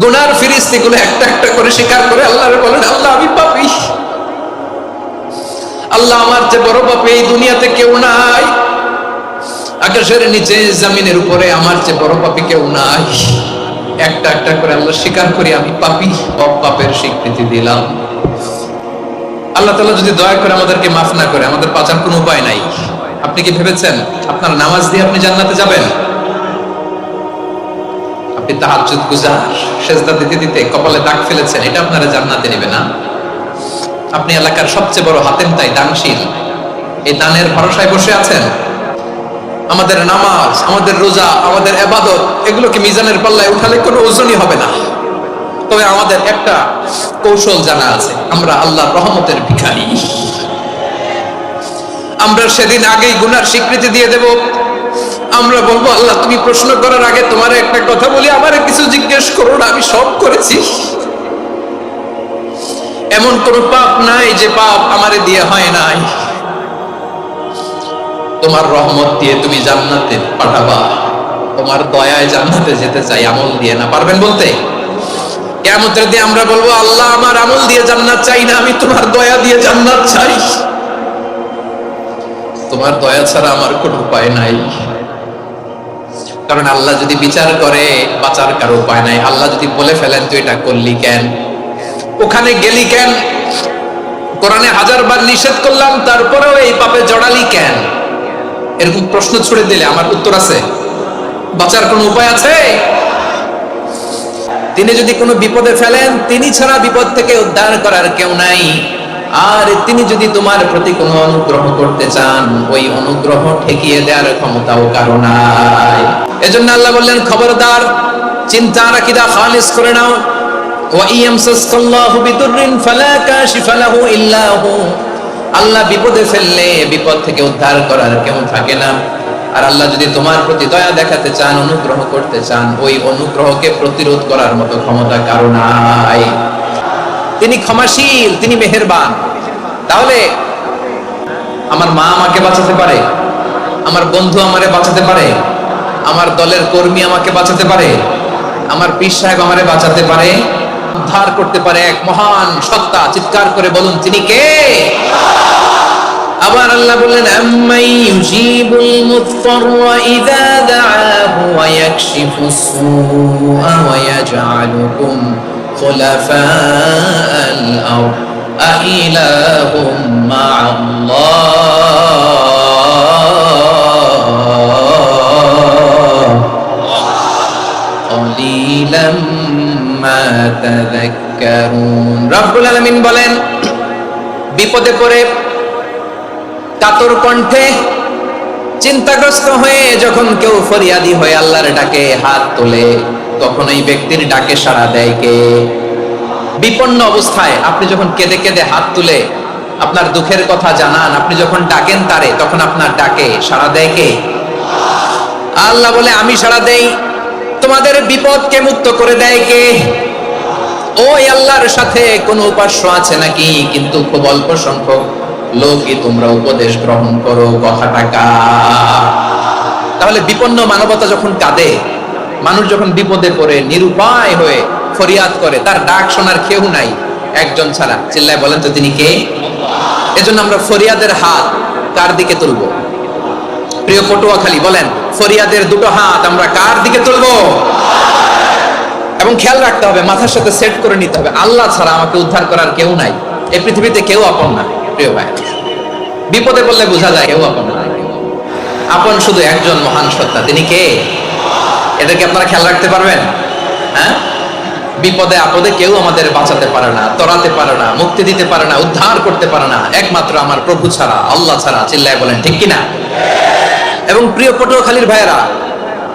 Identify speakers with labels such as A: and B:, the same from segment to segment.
A: গুনার ফিরিস্তিগুলো একটা একটা করে স্বীকার করে আল্লাহরে বলেন, আল্লাহ আমি পাপী, আল্লাহ আমার চেয়ে বড় পাপী এই দুনিয়াতে কেউ নাই, আকাশের নিচে জমিনের উপরে আমার চেয়ে বড় পাপী কেউ নাই। একটা একটা করে আল্লাহ স্বীকার করি আমি পাপী, পাপের স্বীকৃতি দিলাম। আল্লাহ তাআলা যদি দয়া করে আমাদেরকে মাফ না করে, আমাদের বাঁচার কোনো উপায় নাই। আপনি কি ভেবেছেন আপনার নামাজ দিয়ে আপনি জান্নাতে যাবেন? আপনি তাহাজ্জুদ গুজার, সেজদা দিতে দিতে কপালে দাগ ফেলেছেন, এটা আপনারা জান্নাতে নেবে না। আপনি এলাকার সবচেয়ে বড় হাতেম তাই দানশীল, এই দানের ভরসায় বসে আছেন। আমাদের নামাজ, আমাদের রোজা, আমাদের ইবাদত, এগুলোকে মিজানের পাল্লায় উঠালে কোনো ওজনই হবে না। তবে আমাদের একটা কৌশল জানা আছে, আমরা আল্লাহর রহমতের ভিখারি। আমরা সেদিন আগেই গুনার স্বীকৃতি দিয়ে দেব। আমরা বলবো, আল্লাহ তুমি প্রশ্ন করার আগে তোমার একটা কথা বলি, আমারে কিছু জিজ্ঞেস করো না, আমি সব করেছি। এমন কোন পাপ নাই যে পাপ আমারে দিয়ে হয় নাই। তোমার রহমত দিয়ে তুমি জান্নাতে পাঠাবা, তোমার দয়ায় জান্নাতে যেতে চাই, আমল দিয়ে না। পারবেন বলতে? কিয়ামতের দিন আমরা বলবো, আল্লাহ আমার আমল দিয়ে জান্নাত চাই না, আমি তোমার দয়া দিয়ে জান্নাত চাই। তোমার দয়া ছাড়া আমার কোনো উপায় নাই। কারণ আল্লাহ যদি বিচার করে, বাঁচার কারো উপায় নাই। আল্লাহ যদি বলে ফেলেন তুই এটা করলি কেন, ওখানে গেলি কেন, কোরআনে 1000 বার নিষেধ করলাম তারপরেও এই পাপে জড়ালি কেন, এরকম প্রশ্ন ছুড়ে দিলে আমার উত্তর আছে? বাঁচার কোনো উপায় আছে? তিনি যদি কোনো বিপদে ফেলেন, তিনি ছাড়া বিপদ থেকে উদ্ধার করার কেউ নাই। আর তিনি যদি তোমার প্রতি কোনো অনুগ্রহ করতে চান, ওই অনুগ্রহ ঠেকিয়ে দেওয়ার ক্ষমতাও কারো নাই। এজন্য আল্লাহ বললেন, খবরদার, চিন্তা আর আকীদা খালিস করে নাও। ওয়া ইয়ামসাসকাল্লাহু বিদুররিন ফালা কাশিফা লাহু ইল্লা হু। আল্লাহ বিপদে ফেললে বিপদ থেকে উদ্ধার করার কেউ থাকে না। আর আল্লাহ যদি তোমার প্রতি দয়া দেখাতে চান, অনুগ্রহ করতে চান, ওই অনুগ্রহকে প্রতিরোধ করার মতো ক্ষমতা কারো নাই। তিনি ক্ষমাশীল, তিনি মেহেরবান। তাহলে আমার মা আমাকে বাঁচাতে পারে, আমার বন্ধু আমারে বাঁচাতে পারে, আমার দলের কর্মী আমাকে বাঁচাতে পারে, আমার পীর সাহেব আমারে বাঁচাতে পারে, উদ্ধার করতে পারে এক মহান সত্তা। চিৎকার করে বলুন, তিনি কে? আবার আল্লাহ বললেন, আম্মাই ইউজিবুল মুযতাররা ইযা দাআহু ওয়া ইয়াকশিফুস সুআ ওয়া ইয়াজআলুকুম খুলাফাআল আরদ আইলাহুম মা'আল্লাহ ক্বালিলাম মা তাযাক্কারুন। রব্বুল আলামিন বলেন, বিপদে পড়ে কাতর কণ্ঠে চিন্তাগ্রস্ত হয়ে যখন কেউ ফরিয়াদি হয়ে আল্লাহর ডাকে হাত তোলে, তখন এই ব্যক্তির ডাকে সাড়া দেয় কে? বিপন্ন অবস্থায় আপনি যখন কেঁদে কেঁদে হাত তুলে আপনার দুঃখের কথা জানান, আপনি যখন ডাকেন তারে, তখন আপনার ডাকে সাড়া দেয় কে? আল্লাহ বলে, আমি সাড়া দেই। তোমাদের বিপদকে মুক্ত করে দেয় কে? ওই আল্লাহর সাথে কোন উপাস্য আছে নাকি? কিন্তু খুব অল্প সংখ্যক লোকই তোমরা উপদেশ গ্রহণ করো। কথাটা কার? তাহলে বিপন্ন মানবতা যখন কাঁদে, মানুষ যখন বিপদে পড়ে নিরুপায় হয়ে ফরিয়াদ করে, তার ডাক শোনার কেউ নাই একজন ছাড়া। চিল্লায় বলেন তো, তিনি কে? এজন্য আমরা ফরিয়াদের হাত কার দিকে তুলবো? প্রিয় পটুয়াখালী, বলেন, ফরিয়াদের দুটো হাত আমরা কার দিকে তুলবো? এবং খেয়াল রাখতে হবে, মাথার সাথে সেট করে নিতে হবে, আল্লাহ ছাড়া আমাকে উদ্ধার করার কেউ নাই। এই পৃথিবীতে কেউ আপন না। প্রিয় ভাই, বিপদে পড়লে বোঝা যায় কেউ আপন না। আপন শুধু একজন মহান সত্তা, তিনি কে? এটাকে আপনারা খেয়াল রাখতে পারবেন? হ্যাঁ, বিপদে আপদে কেউ আমাদের বাঁচাতে পারে না, তরাতে পারে না, মুক্তি দিতে পারে না, উদ্ধার করতে পারে না, একমাত্র আমার প্রভু ছাড়া, আল্লাহ ছাড়া। চিল্লায় বলেন ঠিক কিনা? এবং প্রিয় পটুয়াখালীর ভাইয়েরা,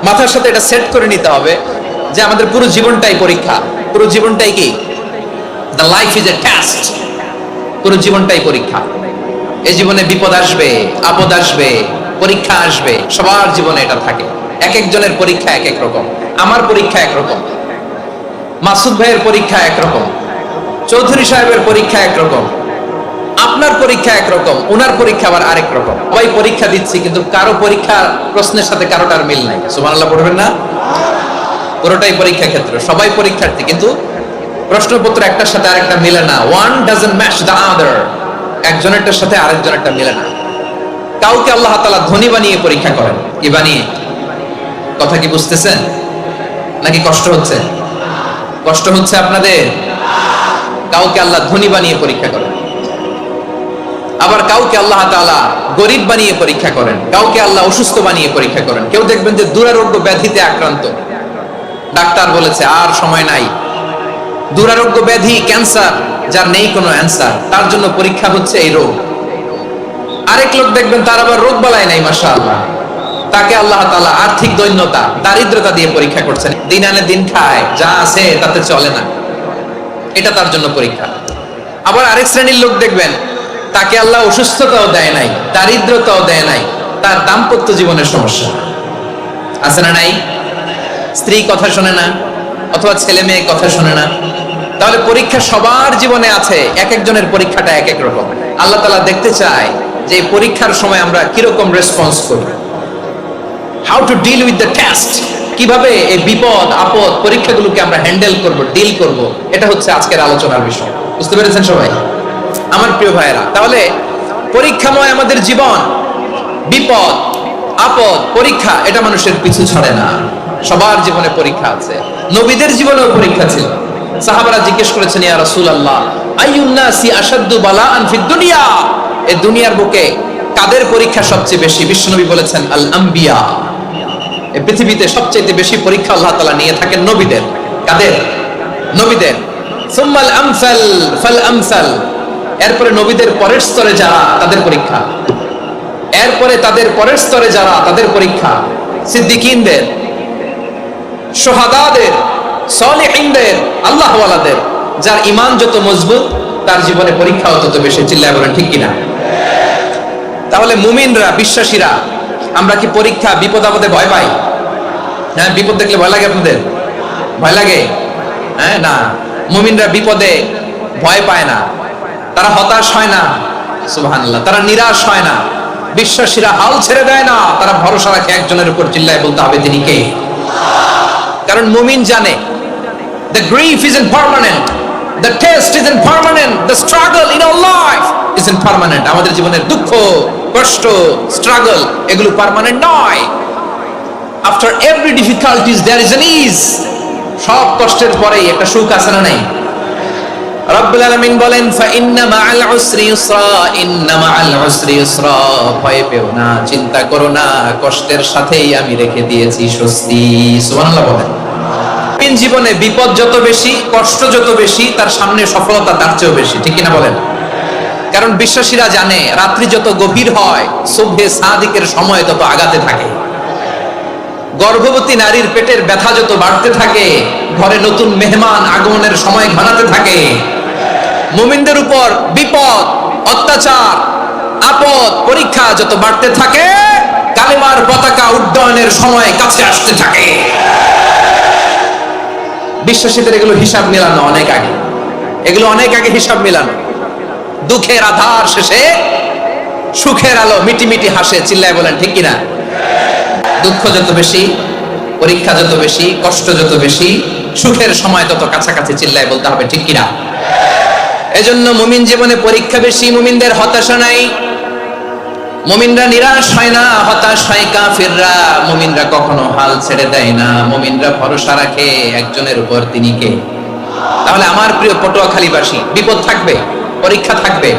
A: মাথার সাথে এটা সেট করে নিতে হবে যে আমাদের পুরো জীবনটাই পরীক্ষা। পুরো জীবনটাই কি? The life is a test. পুরো জীবনটাই পরীক্ষা। এই জীবনে বিপদ আসবে, আপদ আসবে, পরীক্ষা আসবে, সবার জীবনে এটা থাকে। এক একজনের পরীক্ষা এক এক রকম। আমার পরীক্ষা একরকম, মাসুদ ভাইয়ের পরীক্ষা একরকম, চৌধুরী সাহেবের পরীক্ষা একরকম, আপনার পরীক্ষা একরকম, ওনার পরীক্ষা আবার আরেক রকম। সবাই পরীক্ষা দিচ্ছি, কিন্তু কারো পরীক্ষা প্রশ্নের সাথে কারোটার মিল নাই। সুবহানাল্লাহ পড়বেন না? পুরোটাই পরীক্ষা ক্ষেত্র, সবাই পরীক্ষার্থী, কিন্তু প্রশ্নপত্র একটার সাথে আরেকটা মিলে না। One doesn't match the other, একজনেরটার সাথে আরেকজনেরটা মিলে না। কাউকে আল্লাহ তাআলা ধনী বানিয়ে পরীক্ষা করেন। কি বানিয়ে? কথা কি বুঝতেছেন নাকি কষ্ট হচ্ছে? কষ্ট হচ্ছে আপনাদের? কাউকে আল্লাহ ধনী বানিয়ে পরীক্ষা করেন, আবার কাউকে আল্লাহ তাআলা গরিব বানিয়ে পরীক্ষা করেন, কাউকে আল্লাহ অসুস্থ বানিয়ে পরীক্ষা করেন। কেউ দেখবেন যে দুরারোগ্য ব্যাধিতে আক্রান্ত, ডাক্তার বলেছে আর সময় নাই, দুরারোগ্য ব্যাধি, ক্যান্সার, যার নেই কোনো অ্যান্সার, তার জন্য পরীক্ষা হচ্ছে এই রোগ। আরেক লোক দেখবেন তার আবার রোগ বালাই নাই, মাশাআল্লাহ, তাকে আল্লাহ তাআলা আর্থিক দৈন্যতা, দারিদ্রতা দিয়ে পরীক্ষা করছেন। দিন আনে দিন খায়, যা আছে তাতে চলে না, এটা তার জন্য পরীক্ষা। আবার আরেক শ্রেণীর লোক দেখবেন তাকে আল্লাহ অসুস্থতাও দেয় নাই, দারিদ্রতাও দেয় নাই, তার দাম্পত্য জীবনের সমস্যা আছে না নাই? স্ত্রী কথা শোনে না, অথবা ছেলে মেয়ে কথা শোনে না। তাহলে পরীক্ষা সবার জীবনে আছে, এক একজনের পরীক্ষাটা এক এক রকম। আল্লাহ তাআলা দেখতে চায় যে এই পরীক্ষার সময় আমরা কিরকম রেসপন্স করি, how to deal with the test, কিভাবে এই বিপদ আপদ পরীক্ষাগুলোকে আমরা হ্যান্ডেল করব, ডিল করব, এটা হচ্ছে আজকের আলোচনার বিষয়। বুঝতে পেরেছেন সবাই আমার প্রিয় ভাইয়েরা? তাহলে পরীক্ষাময় আমাদের জীবন, বিপদ আপদ পরীক্ষা, এটা মানুষের পিছু ছাড়ে না, সবার জীবনে পরীক্ষা আছে। নবীদের জীবনেও পরীক্ষা ছিল। সাহাবারা জিজ্ঞেস করেছেন, ইয়া রাসূলুল্লাহ, আইয়ুন নাসি আশাদ্দু বালাআন ফিদ দুনিয়া, এই দুনিয়ার বুকে কাদের পরীক্ষা সবচেয়ে বেশি? বিশ্বনবী বলেছেন, আল আম্বিয়া, এই পৃথিবীতে সবচেয়ে বেশি পরীক্ষা আল্লাহ তাআলা নিয়ে থাকেন নবীদের। কাদের? নবীদের। সুম্মাল আমসাল ফাল আমসাল, এরপরে নবীদের পরের স্তরে যারা, তাদের পরীক্ষা। এরপরে তাদের পরের স্তরে যারা, তাদের পরীক্ষা। সিদ্দিকীনদের, শোহাদাদের, সলিহিনদের, আল্লাহওয়ালাদের, যার ঈমান যত মজবুত তার জীবনে পরীক্ষাও তত বেশি। চিল্লায় বলেন ঠিক কিনা? তাহলে মুমিনরা, বিশ্বাসীরা, আমরা কি পরীক্ষা বিপদ আপদে ভয় পাই? হ্যাঁ, বিপদ দেখলে ভয় লাগে আপনাদের? ভয় লাগে? হ্যাঁ, না, মুমিনরা বিপদে ভয় পায় না, তারা হতাশ হয় না, সুবহানাল্লাহ, তারা নিরাশ হয় না। বিশ্বাসীরা হাল ছেড়ে দেয় না, তারা ভরসা রাখে একজনের উপর। চিল্লায় বলতে হবে তিনি কে? কারণ মুমিন জানে the grief isn't permanent, the test isn't permanent, the struggle in our life isn't permanent. আমাদের জীবনের দুঃখ, কষ্ট, স্ট্রাগল, এগুলো পার্মানেন্ট নয়। after every difficulties there is an ease, সব কষ্টের পরেই একটা সুখ আছে না নাই? রব্বুল আলামিন বলেন, ফা ইন্না মাআল উসরি ইউসরা, ইন্না মাআল উসরি ইউসরা, ভয় পেও না, চিন্তা করো না, কষ্টের সাথেই আমি রেখে দিয়েছি স্বস্তি। সুবহানাল্লাহ বলেন। জীবনে বিপদ যত বেশি, কষ্ট যত বেশি, তার সামনে সফলতা তার চেয়েও বেশি। ঠিক কিনা বলেন? কারণ বিশ্বাসীরা জানে রাত্রি যত গভীর হয়, সুবহে সাদিকের সময় তত আগাতে থাকে। গর্ভবতী নারীর পেটের ব্যথা যত বাড়তে থাকে, ঘরে নতুন মেহমান আগমনের সময় ঘনাতে থাকে। মুমিনদের উপর বিপদ, অত্যাচার, আপদ, পরীক্ষা যত বাড়তে থাকে, কালেমার পতাকা উড্ডয়নের সময় কাছে আসতে থাকে। বিশ্বাসীদের এগুলো হিসাব মিলানো অনেক আগে, এগুলো অনেক আগে হিসাব মিলানো। দুঃখের আধার শেষে সুখের আলো মিটি মিটি হাসে। চিল্লায় বলেন ঠিক কিনা? দুঃখ যত বেশি, পরীক্ষা যত বেশি, কষ্ট যত বেশি, সুখের সময় তত কাছাকাছি। চিল্লায় বলতে হবে ঠিক কিনা? এজন্য মুমিন জীবনে পরীক্ষা বেশি, মুমিনদের হতাশা নাই, মুমিনরা নিরাশ হয় না, হতাশ হয় কাফিররা। মুমিনরা কখনো হাল ছেড়ে দেয় না, মুমিনরা ভরসা রাখে একজনের উপর, তিনি কে? তাহলে আমার প্রিয় পটুয়াখালীবাসী, বিপদ থাকবে, পরীক্ষা থাকবে,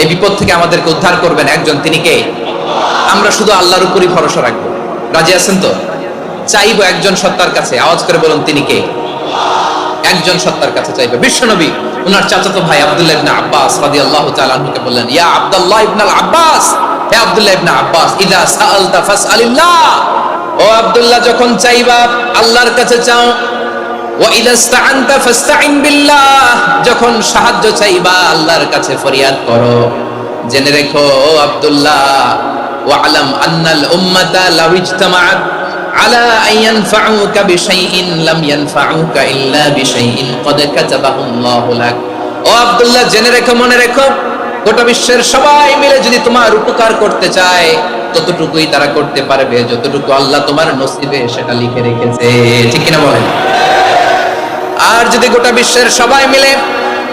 A: এই বিপদ থেকে আমাদেরকে উদ্ধার করবেন একজন, তিনি কে? আমরা শুধু আল্লাহর উপরই ভরসা রাখবো। রাজি আছেন তো? চাইবো একজন সত্তার কাছে, আওয়াজ করে বলুন তিনি কে? একজন সত্তার কাছে চাইবে। বিশ্বনবী ওনার চাচাতো ভাই আব্দুল্লাহ ইবনে আব্বাস রাদিয়াল্লাহু তাআলা আনহুকে বললেন, ইয়া আব্দুল্লাহ ইবনে আব্বাস, হে আব্দুল্লাহ ইবনে আব্বাস, ইযা সাআলতা ফাসআলিল্লাহ, ও আব্দুল্লাহ যখন চাইবা আল্লাহর কাছে চাও, ওয়া ইযা ইসতাআনতা ফাসতাইন বিল্লাহ, যখন সাহায্য চাইবা আল্লাহর কাছে ফরিয়াদ করো। জেনে রেখো ও আব্দুল্লাহ, ওয়া'লাম আন্নাল উম্মাতা লাউ ইজতামাআত আলা আন ইয়ানফাউকা বিশাইইন লাম ইয়ানফাউকা ইল্লা বিশাইইন ক্বাদ কাতাবাহু আল্লাহু লাক। ও আব্দুল্লাহ জেনে রেখো, মনে রেখো, গোটা বিশ্বের সবাই মিলে যদি তোমার উপকার করতে চায়, ততটুকুই তারা করতে পারবে যতটুকু আল্লাহ তোমার নসিবে সেটা লিখে রেখেছে। ঠিক কিনা বলেন? আর যদি গোটা বিশ্বের সবাই মিলে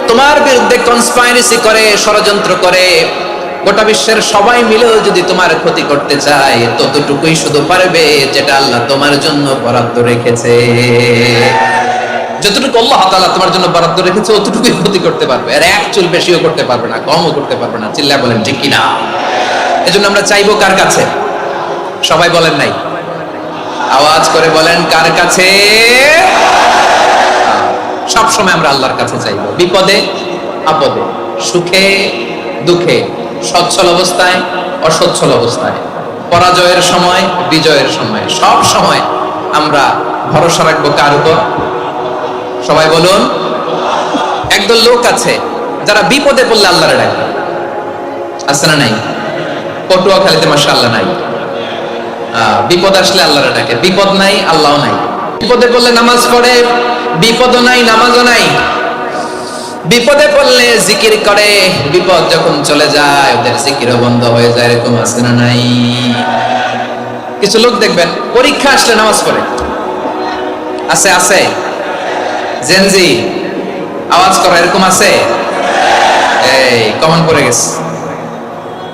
A: তোমার বিরুদ্ধে কনস্পাইরেসি করে, ষড়যন্ত্র করে, গোটা বিশ্বের সবাই মিলেও যদি তোমার ক্ষতি করতে চায়, ততটুকুই শুধু পারবে যেটা আল্লাহ তোমার জন্য বরাদ্দ রেখেছে। যতটুকু আল্লাহ তাআলা তোমার জন্য বরাদ্দ রেখেছে অতটুকুই ক্ষতি করতে পারবে, আর এক চুল বেশিও করতে পারবে না, কমও করতে পারবে না। চিল্লায় বলেন ঠিক কিনা? এজন্য আমরা চাইবো কার কাছে? সবাই বলেন নাই, আওয়াজ করে বলেন কার কাছে? সব সময় আমরা আল্লাহর কাছে চাইবো, বিপদে আপদে, সুখে দুঃখে, সচ্ছল অবস্থায় অসচ্ছল অবস্থায়, পরাজয়ের সময় বিজয়ের সময়, সব সময় আমরা ভরসা রাখবো কার উপর? সবাই বলুন। একদল লোক আছে যারা বিপদে পড়লে আল্লাহরে ডাকে, আছে না নাই? পটুয়াখালীতে মাশাআল্লাহ নাই, বিপদ আসলে আল্লাহরে ডাকে, বিপদ নাই আল্লাহও নাই। বিপদে পড়লে নামাজ পড়ে, বিপদও নাই নামাজও নাই। বিপদে পড়লে জিকির করে, বিপদ যখন চলে যায় ওদের জিকিরও বন্ধ হয়ে যায়। এরকম আছে না নাই? কিছু লোক দেখবেন পরীক্ষা আসলে নামাজ পড়ে, আছে আছে। জেনজি আওয়াজ করা, এরকম আছে? এই কমন পড়ে গেছে,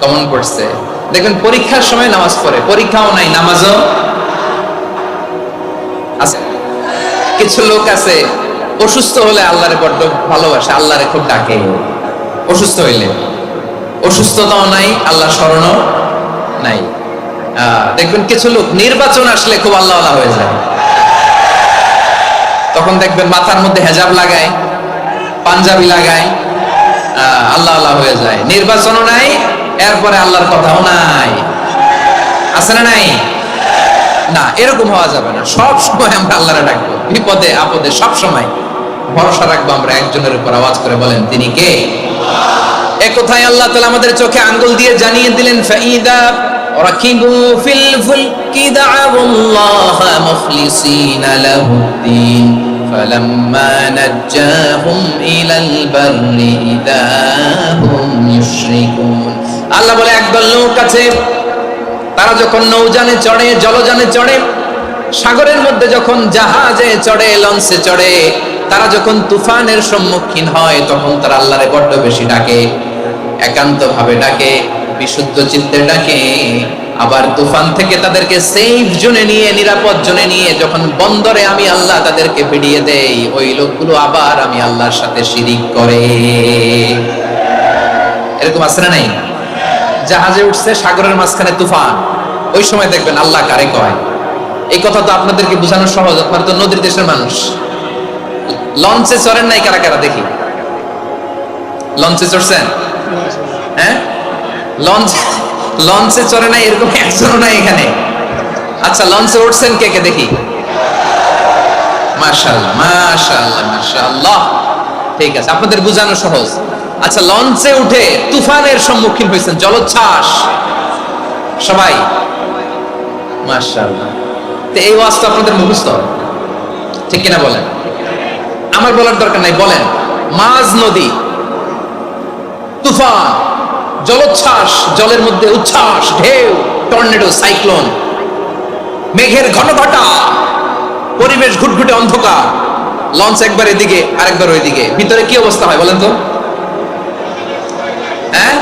A: কমন পড়ছে। দেখবেন পরীক্ষার সময় নামাজ পড়ে, পরীক্ষাও নাই নামাজও আছে। কিছু লোক আছে অসুস্থ হলে আল্লাহরে বড্ড ভালোবাসে, আল্লাহরে খুব ডাকে। অসুস্থ হইলে অসুস্থতাও নাই, আল্লাহ স্মরণও নাই। দেখবেন কিছু লোক নির্বাচন আসলে খুব আল্লাহওয়ালা হয়ে যায়, তখন দেখবেন মাথার মধ্যে হেজাব লাগায়, পাঞ্জাবি লাগায়, আল্লাহওয়ালা হয়ে যায়। নির্বাচনও নাই, এরপরে আল্লাহর কথাও নাই। আছে না নাই? না, এরকম হওয়া যাবে না। সব সময় আমরা আল্লাহরে ডাকবো, বিপদে আপদে সব সময় ভরসা রাখবো আমরা একজনের উপর। আওয়াজ করে বলেন তিনি কে? এ কথাই আল্লাহ তাআলা আমাদের চোখে আঙ্গুল দিয়ে জানিয়ে দিলেন, ফাইদা রাকিবু ফিল ফুলকি দা'আউল্লাহ মুখলিসিনা লাহুদ্দিন ফালাম্মা নাজ্জাহুম ইলাল বাররি ইযা হুম ইউশরিকুন। আল্লাহ বলে একদল লোক আছে, তারা যখন নৌযানে চড়ে, জলযানে চড়ে, সাগরের মধ্যে যখন জাহাজে চড়ে, লঞ্চে চড়ে, তারা যখন তুফানের সম্মুখীন হয় তখন তারা আল্লাহরে বড্ড বেশি ডাকে, একান্ত ভাবে ডাকে, বিশুদ্ধ চিত্তে ডাকে। আবার তুফান থেকে তাদেরকে সেফ জোনে নিয়ে, নিরাপদ জোনে নিয়ে যখন বন্দরে আমি আল্লাহ তাদেরকে ফিরিয়ে দেই, ওই লোকগুলো আবার আমি আল্লাহর সাথে শিরিক করে। এরকম আছে না নাই? জাহাজে উঠছে, সাগরের মাঝখানে তুফান, ওই সময় দেখবেন আল্লাহ কারে কয়। এই কথা তো আপনাদেরকে বোঝানো সহজ, আপনারা তো নদীর দেশের মানুষ। লঞ্চে চড়েন নাই কারা কারা? দেখি, লঞ্চে চড়ছেন? হ্যাঁ, লঞ্চে চড়ে নাই এরকম একজনও নাই এখানে। আচ্ছা, লঞ্চে উঠছেন কে কে? দেখি। মাশাআল্লাহ মাশাআল্লাহ মাশাআল্লাহ, ঠিক আছে, আপনাদের বোঝানো সহজ। আচ্ছা, লঞ্চে উঠে তুফানের সম্মুখীন হয়েছেন, জলোচ্ছ্বাস, সবাই? মাশাআল্লাহ। তো এই ওয়াজ তো আপনাদের মুখস্থ, ঠিক কিনা বলেন? আমার বলার দরকার নাই, বলেন। মাঝ নদী, তুফান, জলোচ্ছ্বাস, জলের মধ্যে উচ্ছ্বাস, ঢেউ, টর্নেডো, সাইক্লোন, মেঘের ঘনঘটা, পরিবেশ ঘুটঘুটে অন্ধকার, লঞ্চ একবার এদিকে আরেকবার ওইদিকে, ভিতরে কি অবস্থা হয় বলেন তো? হ্যাঁ,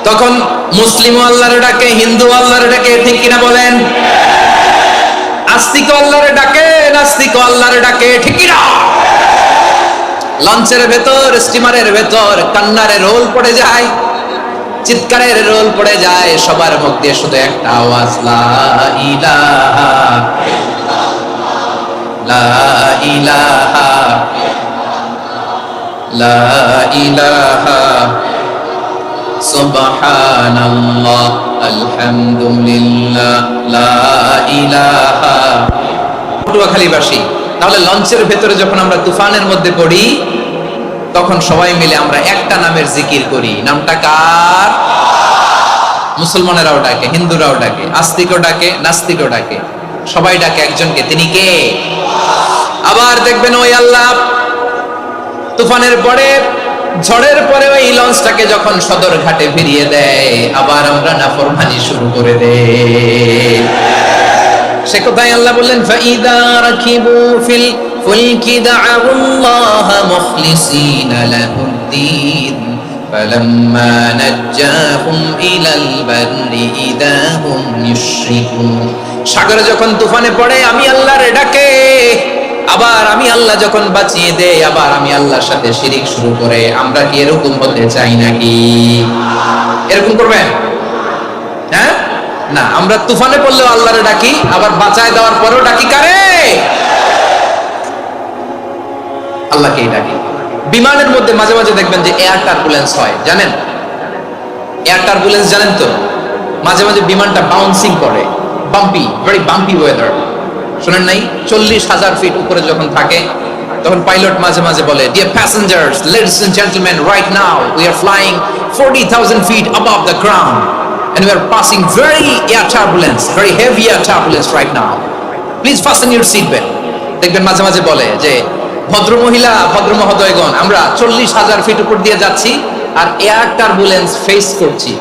A: তখন মুসলিম আল্লাহরে ডাকে, হিন্দু আল্লাহরে ডাকে, ঠিক কিনা বলেন? আস্তিক আল্লাহরে ডাকে, নাস্তিক আল্লাহরে ডাকে, ঠিক কিনা? লঞ্চের ভেতর, স্টিমারের ভেতর কান্নার রোল পড়ে যায়, চিৎকারের রোল পড়ে যায়, সবার মুখ দিয়ে শুধু একটা আওয়াজ, লা ইলাহা লা ইলাহা লা ইলাহা সুবহানাল্লাহ আলহামদুলিল্লাহ লা ইলাহা। পটুয়াখালীবাসী, তাহলে লঞ্চের ভেতরে যখন আমরা তুফানের মধ্যে পড়ি তখন সবাই মিলে আমরা একটা নামের জিকির করি। নামটা কার? মুসলমানেরাও ডাকে, হিন্দুরাও ডাকে, আস্তিকও ডাকে, নাস্তিকও ডাকে, সবাই ডাকে একজনকে, তিনি কে? আবার দেখবেন ওই আল্লাহ তুফানের পরে ঝড়ের পরে ওই লঞ্চটাকে যখন সদর ঘাটে ফিরিয়ে দেয়, আবার আমরা নাফরমানি শুরু করে দেই। সে কোথায় আল্লাহ বললেন, ফাইদা রাকিবু ফিল ফুলকি দা'উল্লাহ মুখলিসিনা লাহুদ্দিন ফালাম্মা নাজ্জাহুম ইলাল বাররি ইদা হুম ইউশরিকুন। সাগরে যখন তুফানে পড়ে আমি আল্লাহর ডাকে, আবার আমি আল্লাহ যখন বাঁচিয়ে দেই, আবার আমি আল্লাহর সাথে শিরিক শুরু করে। আমরা কি এরকম হতে চাই নাকি? এরকম করবেন? হ্যাঁ না, আমরা তুফানে পড়লেও আল্লাহরে ডাকি, আবার বাঁচায় দেওয়ার পরেও ডাকি কারে? আল্লাহকেই ডাকি। বিমানের মধ্যে মাঝে মাঝে দেখবেন যে এয়ার টার্বুলেন্স হয়, জানেন? এয়ার টার্বুলেন্স জানেন তো? মাঝে মাঝে বিমানটা বাউন্সিং করে, বাম্পি, ভেরি বাম্পি ওয়েদার। শুনেন নাই? 40,000 ফিট উপরে যখন থাকে তখন পাইলট মাঝে মাঝে বলে, dear passengers, ladies and gentleman, right now we are flying 40,000 feet above the ground and we are passing very air turbulence, very heavy air turbulence right now. Please fasten your seat belt. দেখবেন মাঝে মাঝে বলে যে, ভদ্র মহিলা, ভদ্র মহোদয়গণ, আমরা 40,000 ফিট উপর দিয়ে যাচ্ছি আর এয়ার টার্বুলেন্স ফেস করছি,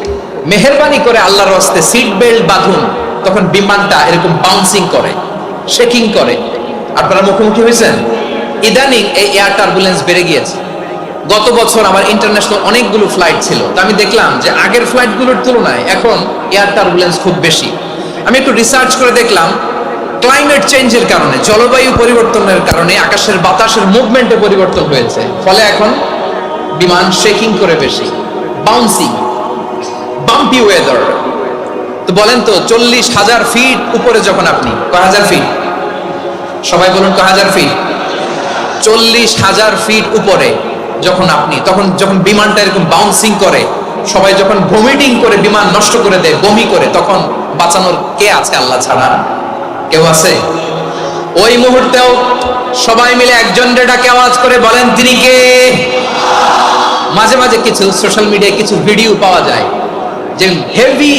A: মেহেরবানি করে আল্লাহর রাস্তে সিট বেল্ট বাঁধুন। তখন বিমানটা এরকম বাউন্সিং করে, শেকিং করে। আপনারা মুখোমুখি হয়েছেন? ইদানিং এই এয়ার টার্বুলেন্স বেড়ে গিয়েছে। গত বছর আমার ইন্টারন্যাশনাল অনেকগুলো ফ্লাইট ছিল, তো আমি দেখলাম যে আগের ফ্লাইটগুলোর তুলনায় এখন এয়ার টার্বুলেন্স খুব বেশি। আমি একটু রিসার্চ করে দেখলাম, ক্লাইমেট চেঞ্জের কারণে, জলবায়ু পরিবর্তনের কারণে আকাশের বাতাসের মুভমেন্টে পরিবর্তন হয়েছে, ফলে এখন বিমান শেকিং করে বেশি, বাউন্সিং, বাম্পি ওয়েদার। তো বলেন তো, 40,000 ফিট উপরে যখন আপনি, কয় হাজার ফিট? সবাই বলুন, কয় হাজার ফিট? 40,000 ফিট উপরে যখন আপনি, তখন যখন বিমানটা এরকম বাউন্সিং করে, সবাই যখন ভমিটিং করে বিমান নষ্ট করে দেয়, বমি করে, তখন বাঁচানোর কে আছে আল্লাহ ছাড়া? কেউ আছে? ওই মুহূর্তেও সবাই মিলে একজনের ডাকে আওয়াজ করে বলেন, তিনি কে? মাঝে মাঝে কিছু সোশ্যাল মিডিয়ায় কিছু ভিডিও পাওয়া যায় যে হেভি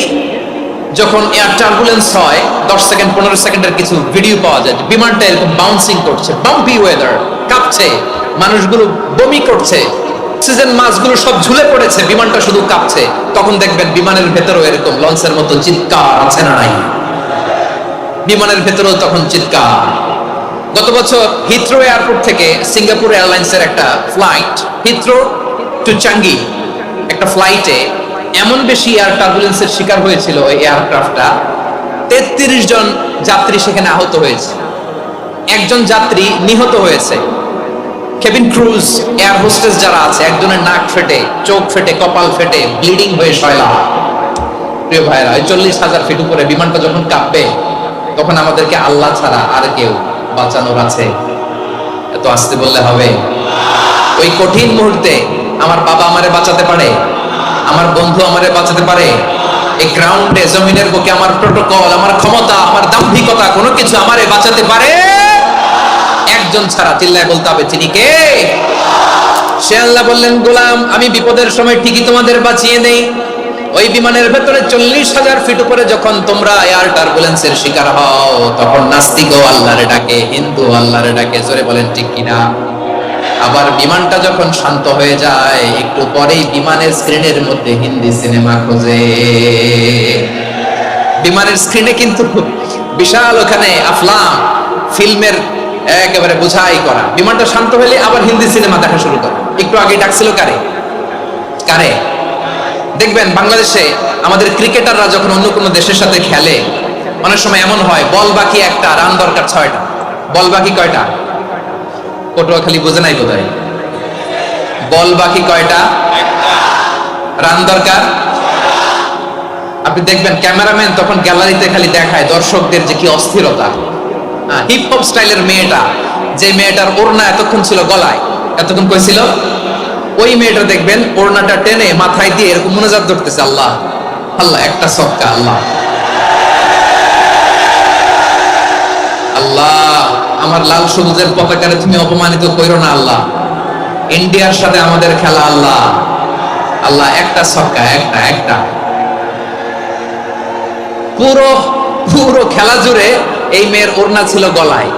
A: যখন এয়ার টার্বুলেন্স হয়, 10 সেকেন্ড 15 সেকেন্ডের কিছু ভিডিও পাওয়া যায়, বিমানটা এরকম বাউন্সিং করছে, বাম্পি ওয়েদার, কাঁপছে, মানুষগুলো বমি করছে, অক্সিজেন মাস্কগুলো সব ঝুলে পড়েছে, বিমানটা শুধু কাঁপছে। তখন দেখবেন বিমানের ভেতরেও এরকম লঞ্চের মতো চিৎকার আছে না নাই? বিমানের ভেতরেও তখন চিৎকার। গত বছর হিথ্রো এয়ারপোর্ট থেকে সিঙ্গাপুর এয়ারলাইন্সের একটা ফ্লাইট, হিথ্রো টু চাঙ্গি, একটা ফ্লাইটে এমন বেশি এয়ার টার্বুলেন্সের শিকার হয়েছিল ওই এয়ারক্রাফটটা, 33 জন যাত্রী সেখানে আহত হয়েছে, একজন যাত্রী নিহত হয়েছে। কেবিন ক্রুজ, এয়ার হোস্টেস যারা আছে, একজনের নাক ফেটে, চোখ ফেটে, কপাল ফেটে, ব্লিডিং হয়ে শয়লা। প্রিয় ভাইরা, 40,000 ফিট উপরে বিমানটা যখন কাঁপবে, তখন আমাদেরকে আল্লাহ ছাড়া আর কেউ বাঁচানোর আছে? এত আসতে বললে হবে? ওই কঠিন মুহূর্তে আমার বাবা আমারে বাঁচাতে পারে, আমার বন্ধু আমারে বাঁচাতে পারে। এই গ্রাউন্ডে, জমিনের বুকে আমার প্রোটোকল, আমার ক্ষমতা, আমার দাম্ভিকতা, কোনো কিছু আমারে বাঁচাতে পারে? একজন ছাড়া। চিল্লায় বলতে হবে, তিনি কে? সে আল্লাহ বললেন, গোলাম, আমি বিপদের সময় ঠিকই তোমাদের বাঁচিয়ে নেই। ওই বিমানের ভেতরে 40,000 ফিট উপরে যখন তোমরা এয়ার টার্বুলেন্সের শিকার হও, তখন নাস্তিকও আল্লাহরে ডাকে, হিন্দু আল্লাহরে ডাকে। জোরে বলেন ঠিক কিনা? আবার বিমানটা যখন শান্ত হয়ে যায়, একটু পরেই বিমানের স্ক্রিনের মধ্যে হিন্দি সিনেমা খোঁজে। বিমানের স্ক্রিনে কিন্তু বিশাল ওখানে আফলাম ফিল্মের একেবারে বোঝাই করা। বিমানটা শান্ত হলে আবার হিন্দি সিনেমা দেখা শুরু করে। একটু আগে ডাকছিল কারে? কারে? দেখবেন বাংলাদেশে আমাদের ক্রিকেটাররা যখন অন্য কোনো দেশের সাথে খেলে, অনেক সময় এমন হয়, বল বাকি একটা, রান দরকার 6টা। বল বাকি কয়টা? পটুয়াখালী বোঝে নাই বোধহয়। বল বাকি কয়টা? রান দরকার। আপনি দেখবেন ক্যামেরাম্যান তখন গ্যালারিতে খালি দেখায় দর্শকদের যে কি অস্থিরতা। হিপ হপ স্টাইলের মেয়েটা, যে মেয়েটার ওড়না এতক্ষণ ছিল গলায়, এতক্ষণ কই ছিল, ওই মেয়েটা দেখবেন ওড়নাটা টেনে মাথায় দিয়ে এরকম মুনাজাত ধরতেছে, আল্লাহ আল্লাহ, একটা সক্কা, আল্লাহ আল্লাহ, আমার লাল সবুজের পতাকারে তুমি অপমানিত কইরো না আল্লাহ, ইন্ডিয়ার সাথে আমাদের খেলা, আল্লাহ আল্লাহ, একটা সক্কা, একটা একটা। পুরো পুরো খেলা জুড়ে এই মেয়ের ওড়না ছিল গলায়,